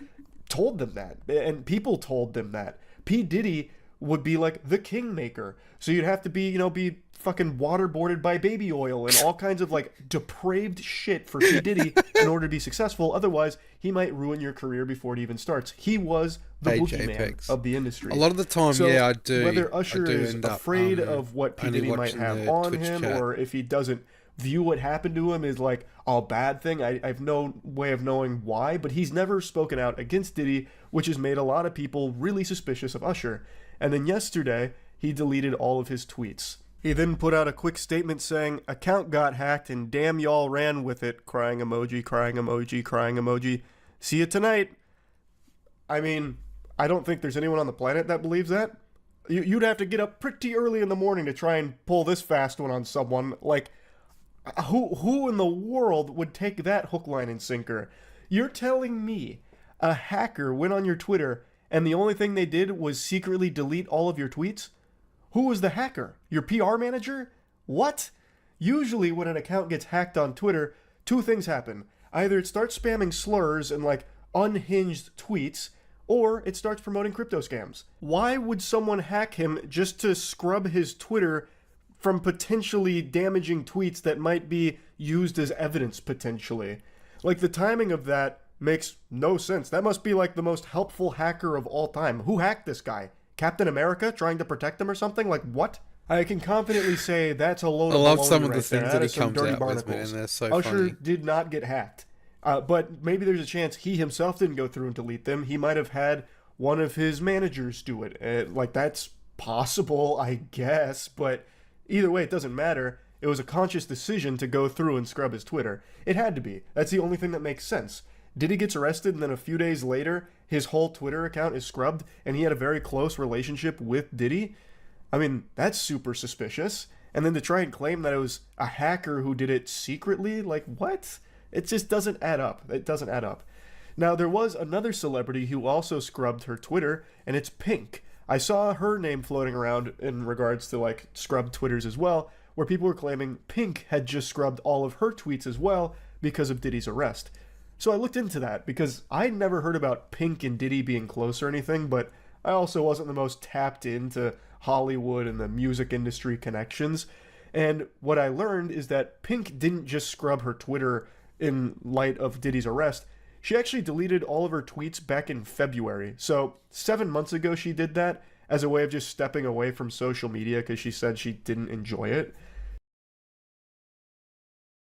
told them that, and people told them that. P. Diddy would be like the kingmaker, so you'd have to be, be fucking waterboarded by baby oil and all kinds of like depraved shit for P. Diddy in order to be successful. Otherwise, he might ruin your career before it even starts. He was the boogeyman of the industry. A lot of the time, so I do. Whether Usher is afraid of what P. Diddy might have on Twitch him, chat, or if he doesn't view what happened to him as like a bad thing, I have no way of knowing why, but he's never spoken out against Diddy, which has made a lot of people really suspicious of Usher. And then yesterday, he deleted all of his tweets. He then put out a quick statement saying, account got hacked and damn y'all ran with it, crying emoji, crying emoji, crying emoji. See you tonight. I mean, I don't think there's anyone on the planet that believes that. You'd have to get up pretty early in the morning to try and pull this fast one on someone. Like, who in the world would take that hook, line, and sinker? You're telling me a hacker went on your Twitter and the only thing they did was secretly delete all of your tweets? Who was the hacker? Your PR manager? What? Usually when an account gets hacked on Twitter, two things happen. Either it starts spamming slurs and like unhinged tweets, or it starts promoting crypto scams. Why would someone hack him just to scrub his Twitter from potentially damaging tweets that might be used as evidence potentially? Like, the timing of that makes no sense. That must be like the most helpful hacker of all time. Who hacked this guy? Captain America trying to protect him or something? Like, what? I can confidently say that's a load of baloney. I love some of the right things there. that he is some comes dirty out with, barnacles. man. They're so Usher funny. did not get hacked. But maybe there's a chance he himself didn't go through and delete them. He might have had one of his managers do it. Like, that's possible, I guess. But either way, it doesn't matter. It was a conscious decision to go through and scrub his Twitter. It had to be. That's the only thing that makes sense. Diddy gets arrested, and then a few days later, his whole Twitter account is scrubbed, and he had a very close relationship with Diddy. I mean, that's super suspicious. And then to try and claim that it was a hacker who did it secretly, like, what? It just doesn't add up. It doesn't add up. Now, there was another celebrity who also scrubbed her Twitter, and it's Pink. I saw her name floating around in regards to like scrubbed Twitters as well, where people were claiming Pink had just scrubbed all of her tweets as well because of Diddy's arrest. So I looked into that because I never heard about Pink and Diddy being close or anything, but I also wasn't the most tapped into Hollywood and the music industry connections. And what I learned is that Pink didn't just scrub her Twitter in light of Diddy's arrest. She actually deleted all of her tweets back in February. So 7 months ago she did that as a way of just stepping away from social media because she said she didn't enjoy it.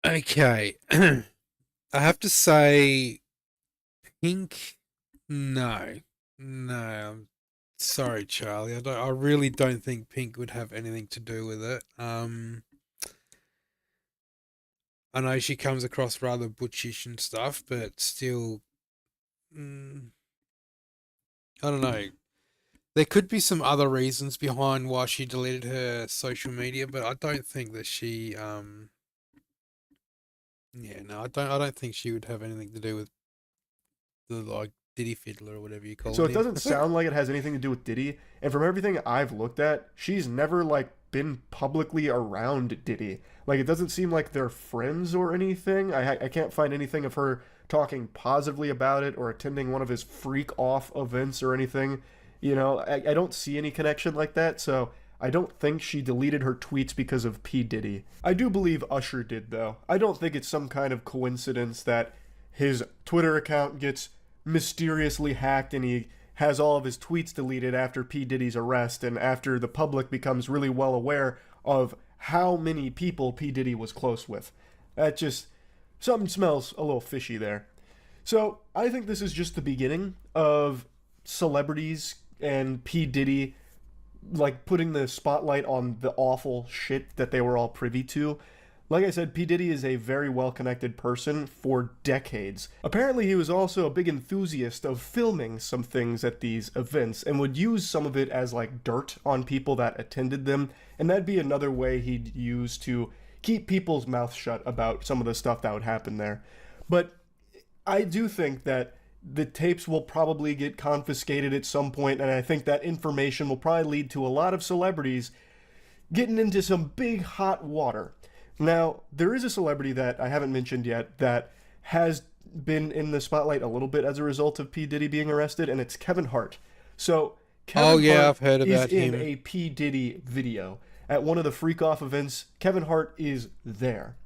Okay. I have to say, Pink, no. I'm sorry, Charlie. I really don't think Pink would have anything to do with it. I know she comes across rather butchish and stuff, but still, I don't know. There could be some other reasons behind why she deleted her social media, but I don't think that she, I don't think she would have anything to do with the like Diddy Fiddler or whatever you call it. So it doesn't sound like it has anything to do with Diddy. And from everything I've looked at, she's never like been publicly around Diddy. Like it doesn't seem like they're friends or anything. I can't find anything of her talking positively about it or attending one of his freak off events or anything. You know, I don't see any connection like that. So I don't think she deleted her tweets because of P. Diddy. I do believe Usher did though. I don't think it's some kind of coincidence that his Twitter account gets mysteriously hacked and he has all of his tweets deleted after P. Diddy's arrest and after the public becomes really well aware of how many people P. Diddy was close with. That just, something smells a little fishy there. So I think this is just the beginning of celebrities and P. Diddy like putting the spotlight on the awful shit that they were all privy to. Like I said, P. Diddy is a very well-connected person for decades. Apparently, he was also a big enthusiast of filming some things at these events and would use some of it as like dirt on people that attended them, and that'd be another way he'd use to keep people's mouths shut about some of the stuff that would happen there. But I do think that the tapes will probably get confiscated at some point, and I think that information will probably lead to a lot of celebrities getting into some big hot water. Now, there is a celebrity that I haven't mentioned yet that has been in the spotlight a little bit as a result of P. Diddy being arrested, and it's Kevin Hart. So, Kevin Hart I've heard about is in him. a P. Diddy video. At one of the freak-off events, Kevin Hart is there.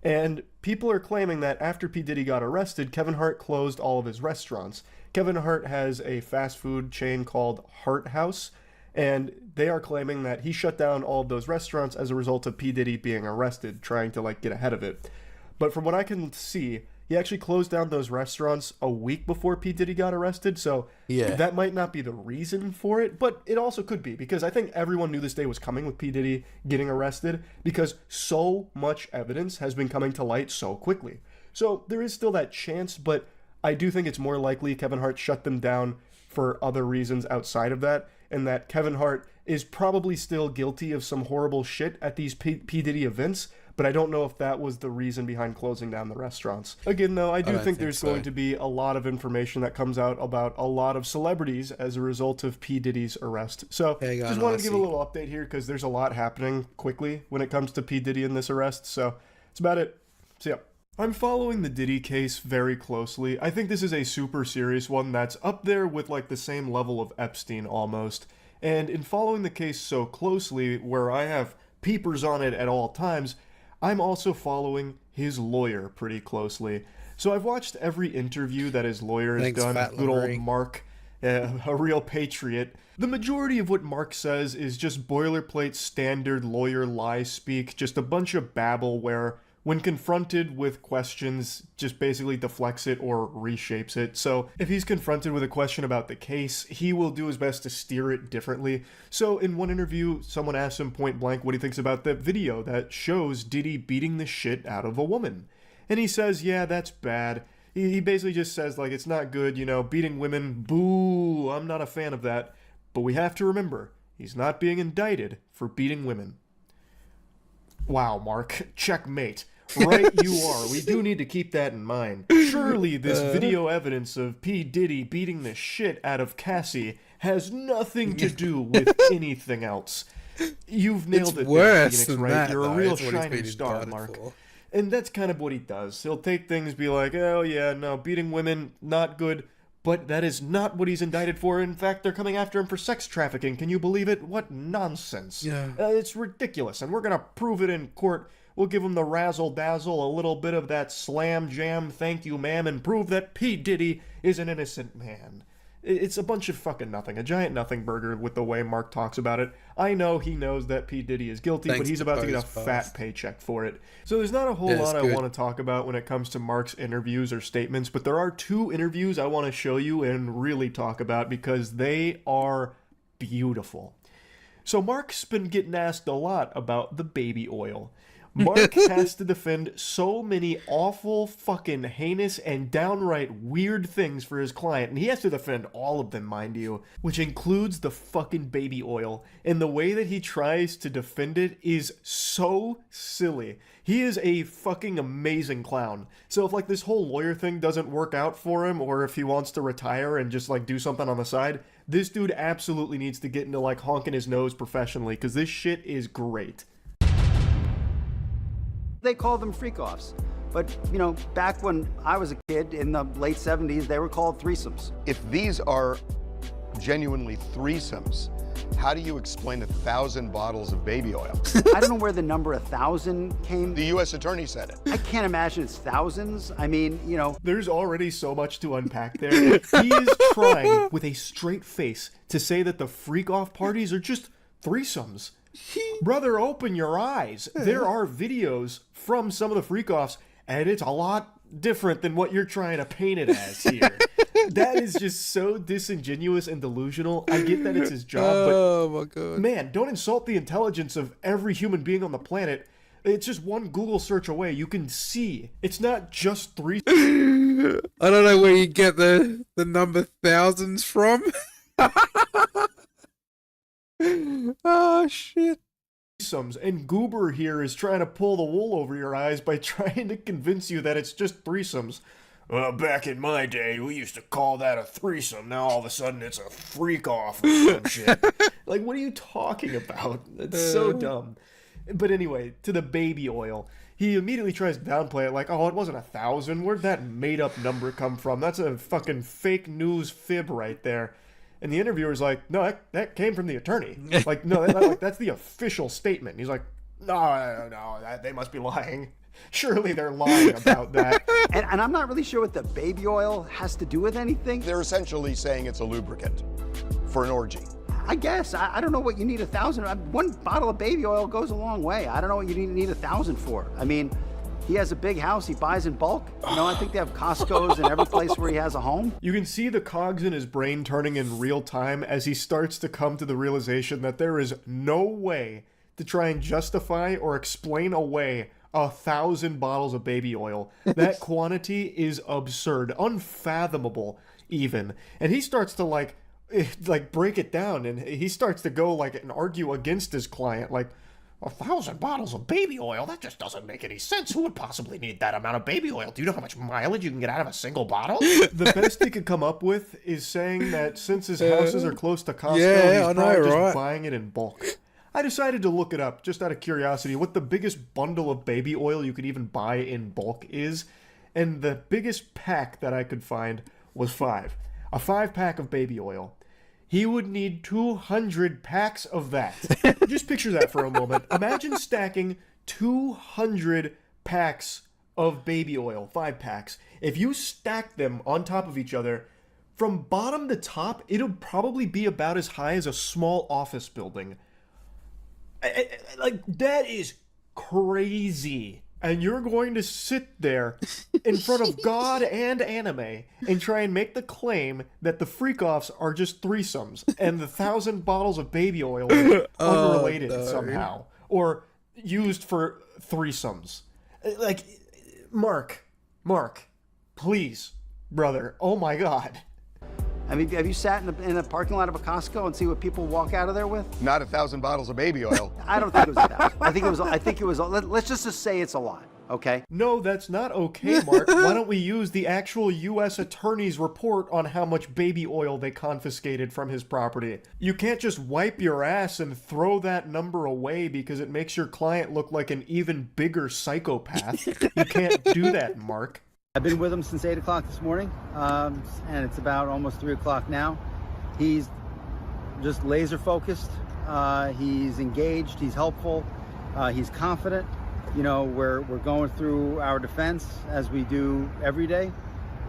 And people are claiming that after P. Diddy got arrested, Kevin Hart closed all of his restaurants. Kevin Hart has a fast food chain called Hart House, and they are claiming that he shut down all of those restaurants as a result of P. Diddy being arrested, trying to like get ahead of it. But from what I can see, he actually closed down those restaurants a week before P. Diddy got arrested, so Yeah. that might not be the reason for it, but it also could be, because I think everyone knew this day was coming with P. Diddy getting arrested, because so much evidence has been coming to light so quickly. So there is still that chance, but I do think it's more likely Kevin Hart shut them down for other reasons outside of that, and that Kevin Hart is probably still guilty of some horrible shit at these P. Diddy events, but I don't know if that was the reason behind closing down the restaurants. Again, though, I do don't think think there's so. going to be a lot of information that comes out about a lot of celebrities as a result of P. Diddy's arrest. So, Hang on, just wanted to give a Aussie. little update here because there's a lot happening quickly when it comes to P. Diddy and this arrest. So, that's about it. See ya. I'm following the Diddy case very closely. I think this is a super serious one that's up there with like the same level of Epstein almost. And in following the case so closely, where I have peepers on it at all times, I'm also following his lawyer pretty closely. So I've watched every interview that his lawyer has Thanks, done. Fat Good old Larry. Mark, a real patriot. The majority of what Mark says is just boilerplate standard lawyer lie speak, just a bunch of babble where when confronted with questions, just basically deflects it or reshapes it. So if he's confronted with a question about the case, he will do his best to steer it differently. So in one interview, someone asked him point blank what he thinks about the video that shows Diddy beating the shit out of a woman. And he says, yeah, that's bad. He basically just says, like, it's not good, you know, beating women, boo, I'm not a fan of that. But we have to remember, he's not being indicted for beating women. Wow, Mark, checkmate. Right, you are. We do need to keep that in mind. Surely this video evidence of P. Diddy beating the shit out of Cassie has nothing to do with anything else. You've nailed it, worse Phoenix, than right? that, You're a though. real It's what he's shining been star, indicted Mark. for. And that's kind of what he does. He'll take things, be like, oh yeah, no, beating women, not good. But that is not what he's indicted for. In fact, they're coming after him for sex trafficking. Can you believe it? What nonsense. Yeah. It's ridiculous. And we're going to prove it in court. We'll give him the razzle-dazzle, a little bit of that slam jam, thank you, ma'am, and prove that P. Diddy is an innocent man. It's a bunch of fucking nothing. A giant nothing burger with the way Mark talks about it. I know he knows that P. Diddy is guilty, Thanks but he's to about to get a Post fat Post. paycheck for it. So there's not a whole Yeah, it's lot I good. want to talk about when it comes to Mark's interviews or statements, but there are 2 interviews I want to show you and really talk about because they are beautiful. So Mark's been getting asked a lot about the baby oil. Mark has to defend so many awful, fucking heinous, and downright weird things for his client, and he has to defend all of them, mind you, which includes the fucking baby oil. And the way that he tries to defend it is so silly. He is a fucking amazing clown. So if, like, this whole lawyer thing doesn't work out for him, or if he wants to retire and just, like, do something on the side, this dude absolutely needs to get into, like, honking his nose professionally, because this shit is great. They call them freak-offs. But, you know, back when I was a kid in the late 70s, they were called threesomes. If these are genuinely threesomes, how do you explain 1,000 bottles of baby oil? I don't know where the number 1,000 came. The U.S. Attorney said it. I can't imagine it's thousands. I mean, you know. There's already so much to unpack there. He is trying with a straight face to say that the freak-off parties are just threesomes. Brother, open your eyes. There are videos from some of the freak-offs, and it's a lot different than what you're trying to paint it as here. That is just so disingenuous and delusional. I get that it's his job, Oh my god. but man, don't insult the intelligence of every human being on the planet. It's just one Google search away. You can see. It's not just three. I don't know where you get the number thousands from. Oh shit. Threesomes, and Goober here is trying to pull the wool over your eyes by trying to convince you that it's just threesomes. Well, back in my day, we used to call that a threesome. Now all of a sudden it's a freak-off or some shit. Like, what are you talking about? It's so dumb. But anyway, to the baby oil. He immediately tries to downplay it like, oh, it wasn't 1,000. Where'd that made-up number come from? That's a fucking fake news fib right there. And the interviewer's like, no, that came from the attorney. Like, no, that's the official statement. And he's like, no, they must be lying. Surely they're lying about that. And I'm not really sure what the baby oil has to do with anything. They're essentially saying it's a lubricant for an orgy. I guess. I don't know what you need 1,000. One bottle of baby oil goes a long way. I don't know what you need 1,000 for. I mean, he has a big house. He buys in bulk. You know, I think they have Costco's in every place where he has a home. You can see the cogs in his brain turning in real time as he starts to come to the realization that there is no way to try and justify or explain away 1,000 bottles of baby oil. That quantity is absurd, unfathomable even. And he starts to like break it down, and he starts to go like and argue against his client, like, 1,000 bottles of baby oil? That just doesn't make any sense. Who would possibly need that amount of baby oil? Do you know how much mileage you can get out of a single bottle? The best he could come up with is saying that since his houses are close to Costco, Yeah, I he's know, probably just right? buying it in bulk. I decided to look it up just out of curiosity what the biggest bundle of baby oil you could even buy in bulk is, and the biggest pack that I could find was 5. A 5-pack of baby oil. He would need 200 packs of that. Just picture that for a moment. Imagine stacking 200 packs of baby oil, 5 packs. If you stack them on top of each other, from bottom to top, it'll probably be about as high as a small office building. Like, that is crazy. And you're going to sit there in front of God and anime and try and make the claim that the freak-offs are just threesomes and the 1,000 bottles of baby oil are unrelated somehow or used for threesomes. Like, Mark, please, brother, oh my God. I mean, have you sat in a parking lot of a Costco and see what people walk out of there with? Not 1,000 bottles of baby oil. I don't think it was 1,000. I think it was. Let's just say it's a lot. okay? No, that's not okay, Mark. Why don't we use the actual U.S. Attorney's report on how much baby oil they confiscated from his property? You can't just wipe your ass and throw that number away because it makes your client look like an even bigger psychopath. You can't do that, Mark. I've been with him since 8 o'clock this morning, and it's about almost 3 o'clock now. He's just laser focused. He's engaged. He's helpful. He's confident. You know, we're going through our defense as we do every day,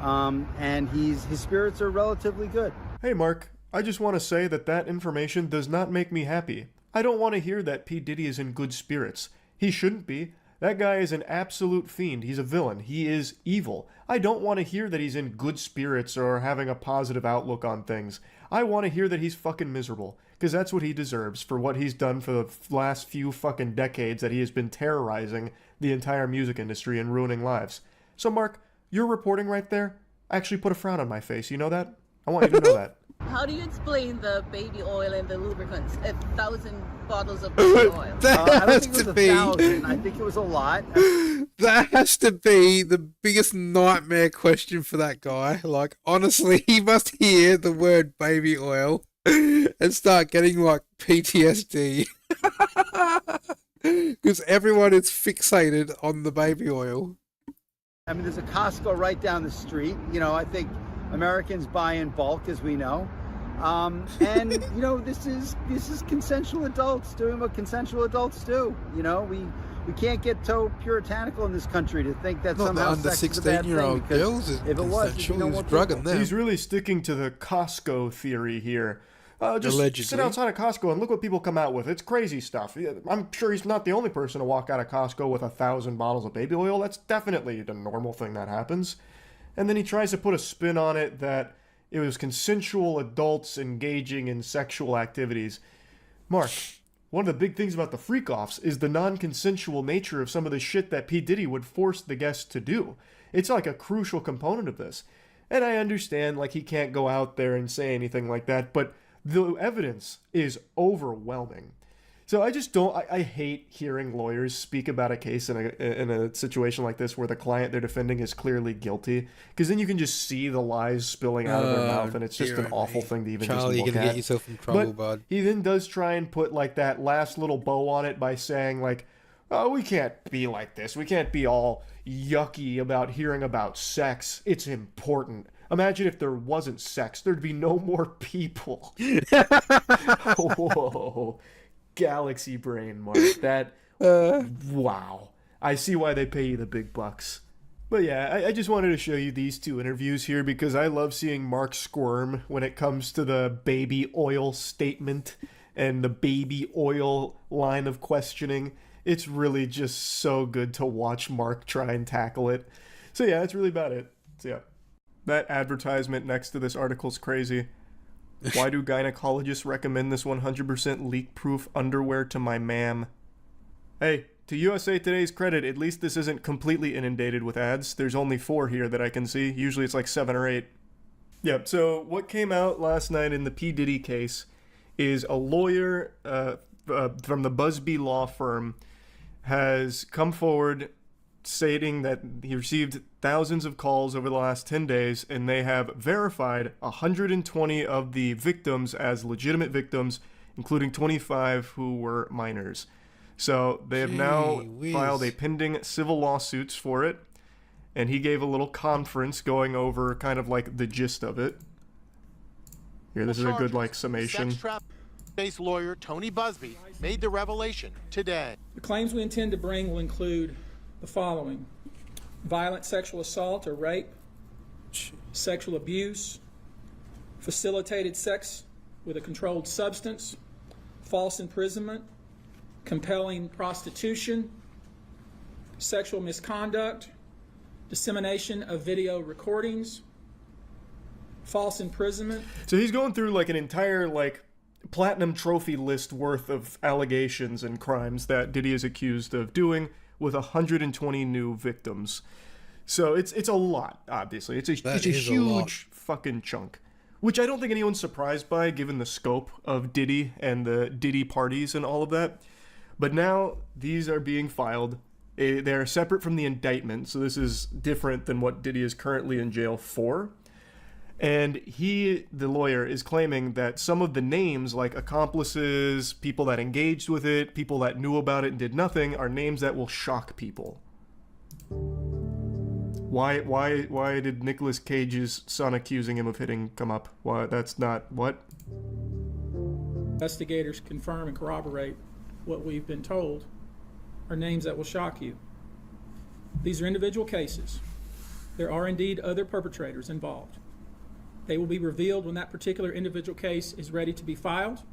and his spirits are relatively good. Hey, Mark, I just want to say that information does not make me happy. I don't want to hear that P. Diddy is in good spirits. He shouldn't be. That guy is an absolute fiend. He's a villain. He is evil. I don't want to hear that he's in good spirits or having a positive outlook on things. I want to hear that he's fucking miserable, because that's what he deserves for what he's done for the last few fucking decades that he has been terrorizing the entire music industry and ruining lives. So, Mark, your reporting right there actually put a frown on my face. You know that? I want you to know that. How do you explain the baby oil and the lubricants? 1,000 bottles of baby oil. I don't think it was 1,000. I think it was a lot. That has to be the biggest nightmare question for that guy. Like, honestly, he must hear the word baby oil and start getting, like, PTSD. Because everyone is fixated on the baby oil. I mean, there's a Costco right down the street. You know, I think Americans buy in bulk, as we know. And, you know, this is consensual adults doing what consensual adults do. You know, we can't get so puritanical in this country to think that Not somehow under sex is a bad thing. 16-year-old girls is if it was, there'd be no more drugging people. them. He's really sticking to the Costco theory here. Just Allegedly. sit outside of Costco and look what people come out with. It's crazy stuff. I'm sure he's not the only person to walk out of Costco with 1,000 bottles of baby oil. That's definitely the normal thing that happens. And then he tries to put a spin on it that it was consensual adults engaging in sexual activities. Mark, one of the big things about the freak-offs is the non-consensual nature of some of the shit that P. Diddy would force the guests to do. It's like a crucial component of this. And I understand, like, he can't go out there and say anything like that, but the evidence is overwhelming. So I just don't, I hate hearing lawyers speak about a case in a situation like this where the client they're defending is clearly guilty, because then you can just see the lies spilling out of their mouth, and it's just an awful thing to even Charlie, just look you're gonna at. get yourself in trouble, But bud. he then does try and put like that last little bow on it by saying like, oh, we can't be like this. We can't be all yucky about hearing about sex. It's important. Imagine if there wasn't sex, there'd be no more people. Whoa. Galaxy brain, Mark. That, wow. I see why they pay you the big bucks. But yeah, I just wanted to show you these two interviews here because I love seeing Mark squirm when it comes to the baby oil statement and the baby oil line of questioning. It's really just so good to watch Mark try and tackle it. So yeah, that's really about it. So yeah. That advertisement next to this article is crazy. Why do gynecologists recommend this 100% leak-proof underwear to my ma'am? Hey, to USA Today's credit, at least this isn't completely inundated with ads. There's only 4 here that I can see. Usually it's like 7 or 8. Yep, so what came out last night in the P. Diddy case is a lawyer from the Busby law firm has come forward stating that he received thousands of calls over the last 10 days, and they have verified 120 of the victims as legitimate victims, including 25 who were minors. So they have now filed a pending civil lawsuits for it, and he gave a little conference going over kind of like the gist of it. Here, this is a good like summation. Sex trafficking lawyer Tony Busby made the revelation today. The claims we intend to bring will include the following: violent sexual assault or rape, sexual abuse, facilitated sex with a controlled substance, false imprisonment, compelling prostitution, sexual misconduct, dissemination of video recordings, false imprisonment. So he's going through like an entire like platinum trophy list worth of allegations and crimes that Diddy is accused of doing, with 120 new victims. So it's a lot, obviously. It's a huge fucking chunk, which I don't think anyone's surprised by given the scope of Diddy and the Diddy parties and all of that. But now these are being filed They're separate from the indictment, so this is different than what Diddy is currently in jail for. And he, the lawyer, is claiming that some of the names, like accomplices, people that engaged with it, people that knew about it and did nothing, are names that will shock people. Why did Nicolas Cage's son accusing him of hitting come up? Why, that's not what? Investigators confirm and corroborate what we've been told are names that will shock you. These are individual cases. There are indeed other perpetrators involved. They will be revealed when that particular individual case is ready to be filed.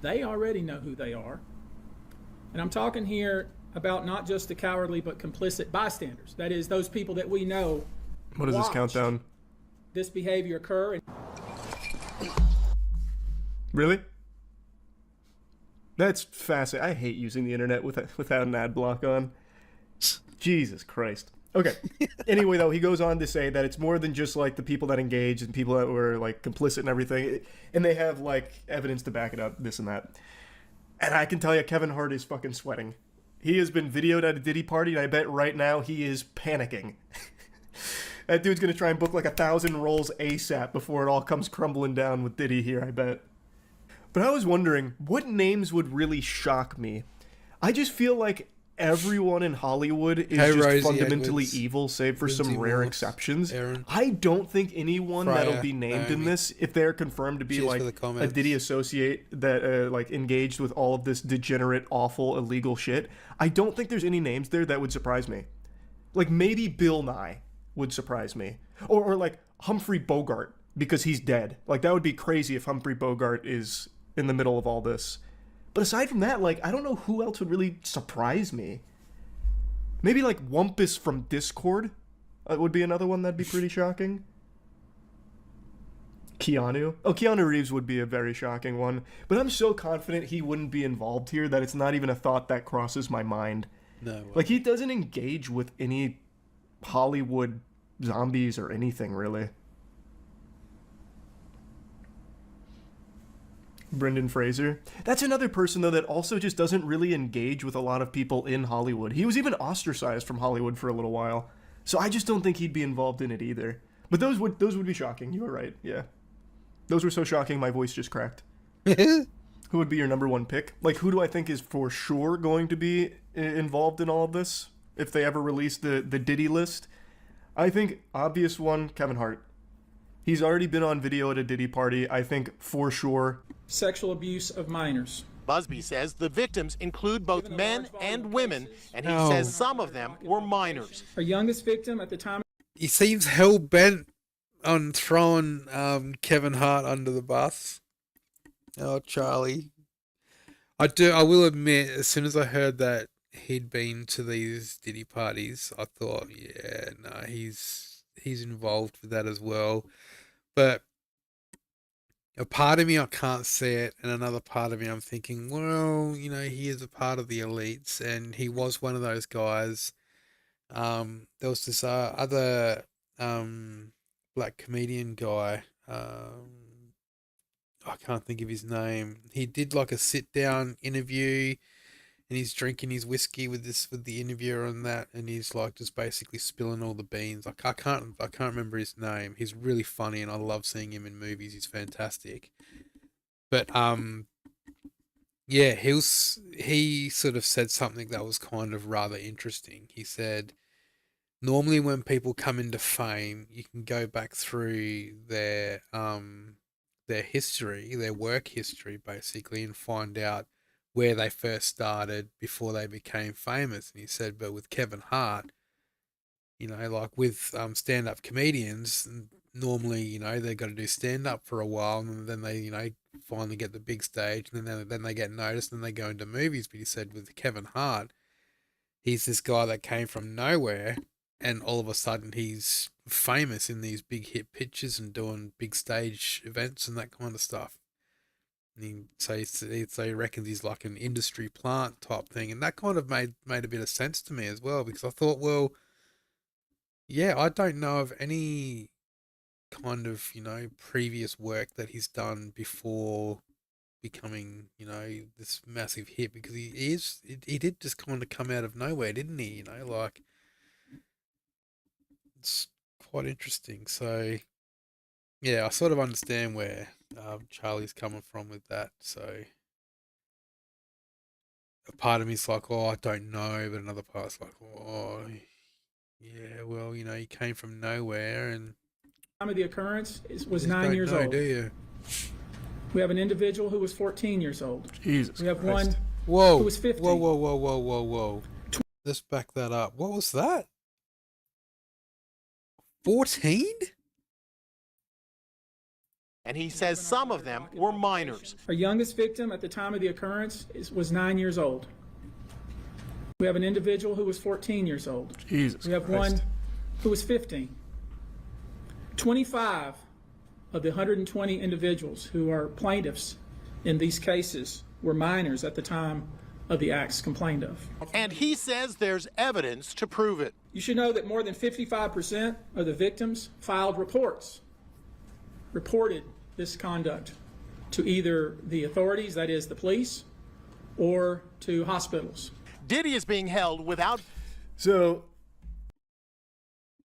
They already know who they are. And I'm talking here about not just the cowardly but complicit bystanders. That is, those people that we know. What is this countdown? This behavior occur. Really? That's fascinating. I hate using the internet without an ad block on. Jesus Christ. Okay. Anyway, though, he goes on to say that it's more than just like the people that engaged and people that were like complicit and everything, and they have like evidence to back it up, this and that. And I can tell you, Kevin Hart is fucking sweating. He has been videoed at a Diddy party, and I bet right now he is panicking. That dude's gonna try and book like 1,000 rolls ASAP before it all comes crumbling down with Diddy here, I bet. But I was wondering, what names would really shock me? I just feel like everyone in Hollywood is just Rosie fundamentally Edwards, evil, save for some Lindsay rare Moss, exceptions. Aaron. I don't think anyone that'll Fryer, be named in Naomi. this, if they're confirmed to be Cheers like for the a comments. Diddy associate that like engaged with all of this degenerate, awful, illegal shit, I don't think there's any names there that would surprise me. Like maybe Bill Nye would surprise me, or like Humphrey Bogart because he's dead. Like that would be crazy if Humphrey Bogart is in the middle of all this. But aside from that, like I don't know who else would really surprise me. Maybe like Wumpus from Discord would be another one that'd be pretty shocking. Keanu. Oh, Keanu Reeves would be a very shocking one. But I'm so confident he wouldn't be involved here that it's not even a thought that crosses my mind. No. Like he doesn't engage with any Hollywood zombies or anything, really. Brendan Fraser. That's another person, though, that also just doesn't really engage with a lot of people in Hollywood. He was even ostracized from Hollywood for a little while. So I just don't think he'd be involved in it either. But those would be shocking. You were right, yeah. Those were so shocking, my voice just cracked. Who would be your number one pick? Like, who do I think is for sure going to be involved in all of this? If they ever release the Diddy list? I think, obvious one, Kevin Hart. He's already been on video at a Diddy party, I think, for sure. Sexual abuse of minors. Busby says the victims include both men and women, and he No. says some of them were minors. Our youngest victim at the time. He seems hell bent on throwing Kevin Hart under the bus. Oh, Charlie. I will admit, as soon as I heard that he'd been to these Diddy parties, I thought, yeah, no, he's involved with that as well. But a part of me, I can't see it, and another part of me, I'm thinking, well, you know, he is a part of the elites, and he was one of those guys. There was this other black comedian guy. I can't think of his name. He did like a sit down interview, and he's drinking his whiskey with the interviewer and that, and he's like just basically spilling all the beans. Like I can't remember his name. He's really funny, and I love seeing him in movies. He's fantastic. But yeah, he sort of said something that was kind of rather interesting. He said, normally when people come into fame, you can go back through their history, their work history basically, and find out where they first started before they became famous. And he said, but with Kevin Hart, you know, like with stand-up comedians, normally, you know, they've got to do stand-up for a while, and then they, you know, finally get the big stage, and then they get noticed, and they go into movies. But he said with Kevin Hart, he's this guy that came from nowhere, and all of a sudden he's famous in these big hit pictures and doing big stage events and that kind of stuff. And so he reckons he's like an industry plant type thing, and that kind of made a bit of sense to me as well, because I thought, well, yeah, I don't know of any kind of, you know, previous work that he's done before becoming, this massive hit, because he did just kind of come out of nowhere, didn't he? Like, it's quite interesting. So, yeah, I sort of understand where Charlie's coming from with that. So, a part of me's like, oh, I don't know, but another part's like, oh, yeah, well, he came from nowhere, and Time of the occurrence was you 9 don't years know, old. do you? We have an individual who was 14 years old. Jesus We have Christ. one Whoa, who was 15. whoa. Let's back that up. What was that? 14? And he says some of them were minors. Our youngest victim at the time of the occurrence was 9 years old. We have an individual who was 14 years old. Jesus We have Christ. one who was 15. 25 of the 120 individuals who are plaintiffs in these cases were minors at the time of the acts complained of. And he says there's evidence to prove it. You should know that more than 55% of the victims filed reported this conduct to either the authorities, that is the police, or to hospitals. Diddy is being held without. So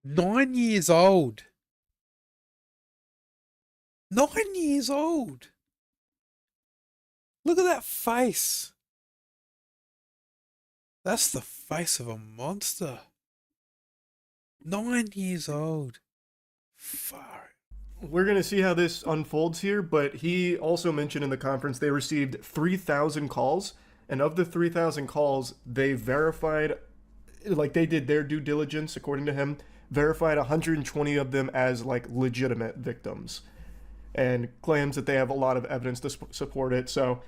9 years old. 9 years old. Look at that face. That's the face of a monster. 9 years old. Far. we're going to see how this unfolds here, but he also mentioned in the conference they received 3,000 calls, and of the 3,000 calls, they verified, like they did their due diligence, according to him, verified 120 of them as like legitimate victims, and claims that they have a lot of evidence to support it. So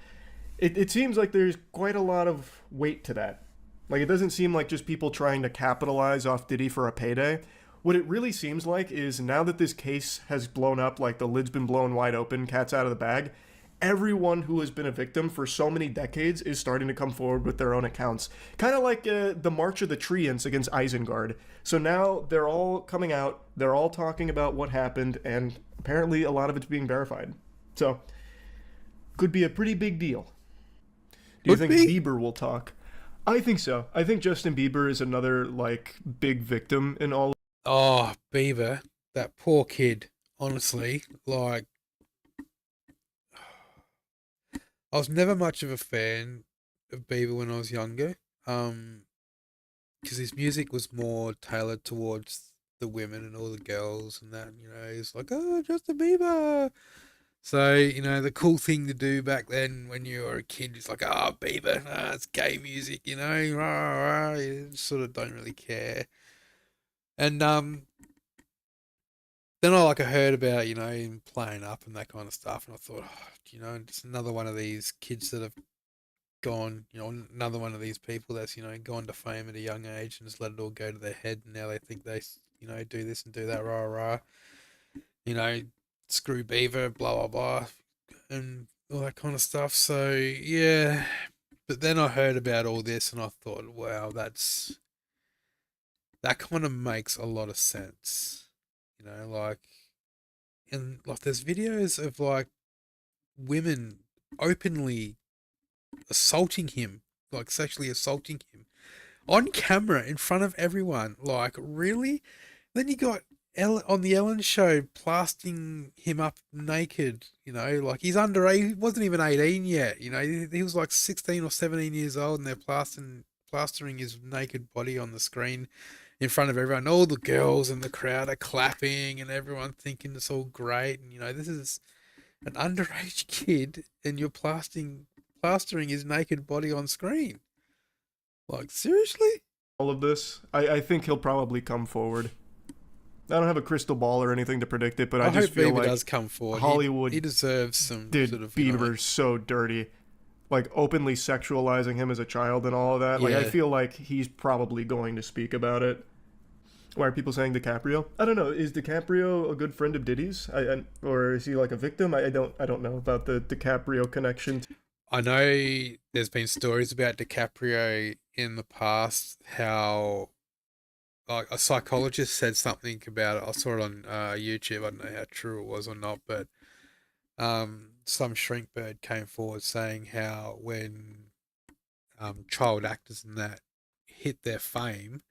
it seems like there's quite a lot of weight to that. Like, it doesn't seem like just people trying to capitalize off Diddy for a payday. What it really seems like is now that this case has blown up, like the lid's been blown wide open, cat's out of the bag, everyone who has been a victim for so many decades is starting to come forward with their own accounts. Kind of like the March of the Treants against Isengard. So now they're all coming out, they're all talking about what happened, and apparently a lot of it's being verified. So, could be a pretty big deal. Do you think Bieber will talk? I think so. I think Justin Bieber is another, like, big victim in all. Oh, Bieber, that poor kid, honestly, like, I was never much of a fan of Bieber when I was younger, because his music was more tailored towards the women and all the girls and that, he's like, oh, Justin Bieber. So, the cool thing to do back then when you were a kid is like, oh, Bieber, it's gay music, you sort of don't really care. And then I heard about, him playing up and that kind of stuff, and I thought, just another one of these kids that have gone, another one of these people that's, gone to fame at a young age and just let it all go to their head, and now they think they, do this and do that, screw Bieber, blah, blah, blah, and all that kind of stuff. So, yeah. But then I heard about all this and I thought, wow, that kind of makes a lot of sense. And there's videos of, women openly assaulting him, sexually assaulting him on camera in front of everyone. Really? Then you got on the Ellen show plastering him up naked, he's underage. He wasn't even 18 yet, he was 16 or 17 years old, and they're plastering his naked body on the screen in front of everyone. All the girls in the crowd are clapping and everyone thinking it's all great, and this is an underage kid and you're plastering his naked body on screen. Seriously? All of this, I think he'll probably come forward. I don't have a crystal ball or anything to predict it, but I just hope feel Bieber like does come forward. Hollywood he deserves some did sort of Bieber's so dirty, openly sexualizing him as a child and all of that. I feel like he's probably going to speak about it. Why are people saying DiCaprio? I don't know. Is DiCaprio a good friend of Diddy's? Or is he a victim? I don't know about the DiCaprio connection. I know there's been stories about DiCaprio in the past, how a psychologist said something about it. I saw it on YouTube. I don't know how true it was or not, but some shrink bird came forward saying how when child actors and that hit their fame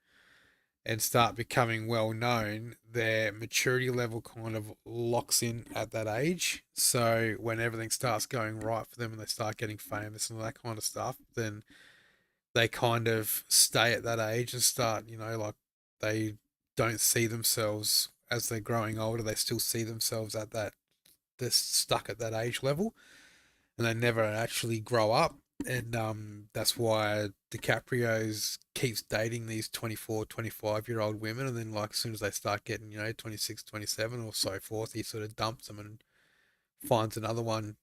and start becoming well known, their maturity level kind of locks in at that age. So when everything starts going right for them and they start getting famous and all that kind of stuff, then they kind of stay at that age and start, like they don't see themselves as they're growing older. They still see themselves at that, they're stuck at that age level and they never actually grow up. And that's why DiCaprio's keeps dating these 24, 25-year-old women, and then like as soon as they start getting, 26, 27 or so forth, he sort of dumps them and finds another one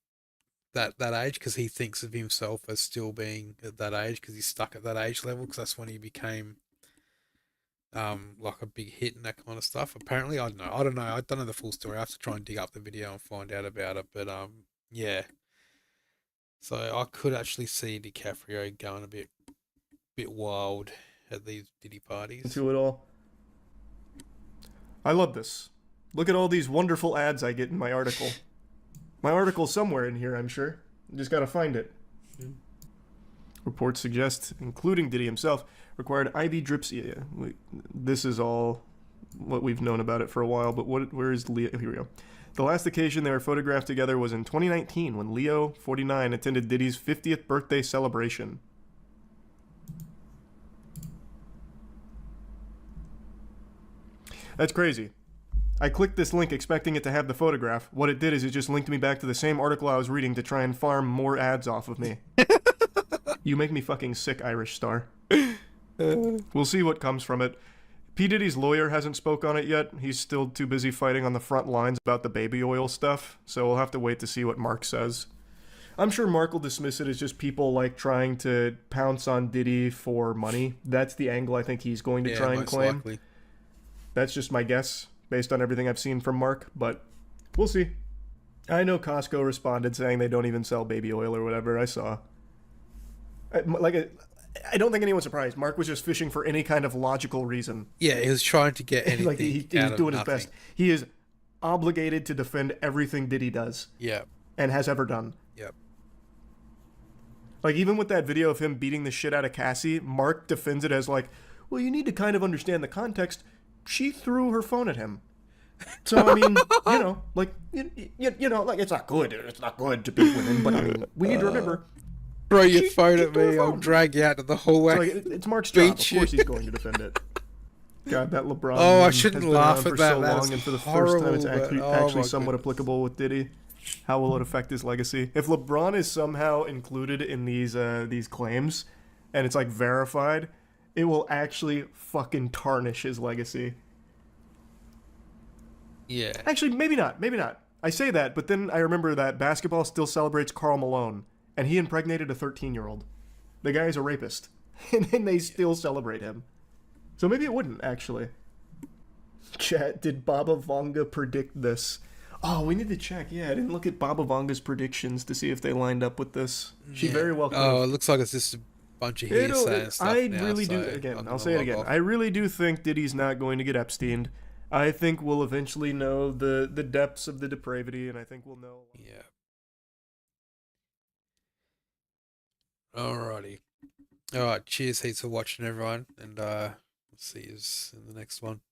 that age because he thinks of himself as still being at that age because he's stuck at that age level because that's when he became like a big hit and that kind of stuff. Apparently, I don't know. I don't know the full story. I have to try and dig up the video and find out about it. But yeah. So I could actually see DiCaprio going a bit wild at these Diddy parties. Into it all. I love this. Look at all these wonderful ads I get in my article. My article's somewhere in here, I'm sure. You just gotta find it. Reports suggest, including Diddy himself, required IV drips. Yeah, this is all what we've known about it for a while, but where is Leo? Here we go. The last occasion they were photographed together was in 2019 when Leo, 49, attended Diddy's 50th birthday celebration. That's crazy. I clicked this link expecting it to have the photograph. What it did is it just linked me back to the same article I was reading to try and farm more ads off of me. You make me fucking sick, Irish Star. We'll see what comes from it. P. Diddy's lawyer hasn't spoke on it yet. He's still too busy fighting on the front lines about the baby oil stuff, so we'll have to wait to see what Mark says. I'm sure Mark will dismiss it as just people like trying to pounce on Diddy for money. That's the angle I think he's going to try and claim. Likely. That's just my guess, based on everything I've seen from Mark, but we'll see. I know Costco responded saying they don't even sell baby oil or whatever. I saw. I don't think anyone's surprised. Mark was just fishing for any kind of logical reason. Yeah, he was trying to get anything he's doing his best. He is obligated to defend everything Diddy does. Yeah. And has ever done. Yep. Like, even with that video of him beating the shit out of Cassie, Mark defends it as like, well, you need to kind of understand the context. She threw her phone at him. So, I mean, like it's not good. It's not good to beat women, but I mean, we need to remember. Throw your phone at me, I'll drag you out to the hallway. So, like, it's Mark's job. Of course he's going to defend it. God, that LeBron. Oh, I shouldn't laugh at that. So long, and for the first time, it's actually somewhat applicable with Diddy. How will it affect his legacy? If LeBron is somehow included in these claims, and it's like verified, it will actually fucking tarnish his legacy. Yeah. Actually, maybe not. Maybe not. I say that, but then I remember that basketball still celebrates Karl Malone. And he impregnated a 13-year-old. The guy is a rapist. And then they still celebrate him. So maybe it wouldn't, actually. Chat, did Baba Vanga predict this? Oh, we need to check. Yeah, I didn't look at Baba Vanga's predictions to see if they lined up with this. She very well could have. Oh, it looks like it's just a bunch of hearsay and stuff I now, really so do. Again, I'll say it again. I really do think Diddy's not going to get Epsteined. I think we'll eventually know the depths of the depravity, and I think we'll know. Yeah. Alrighty. Alright, cheers heaps for watching, everyone, and we'll see you in the next one.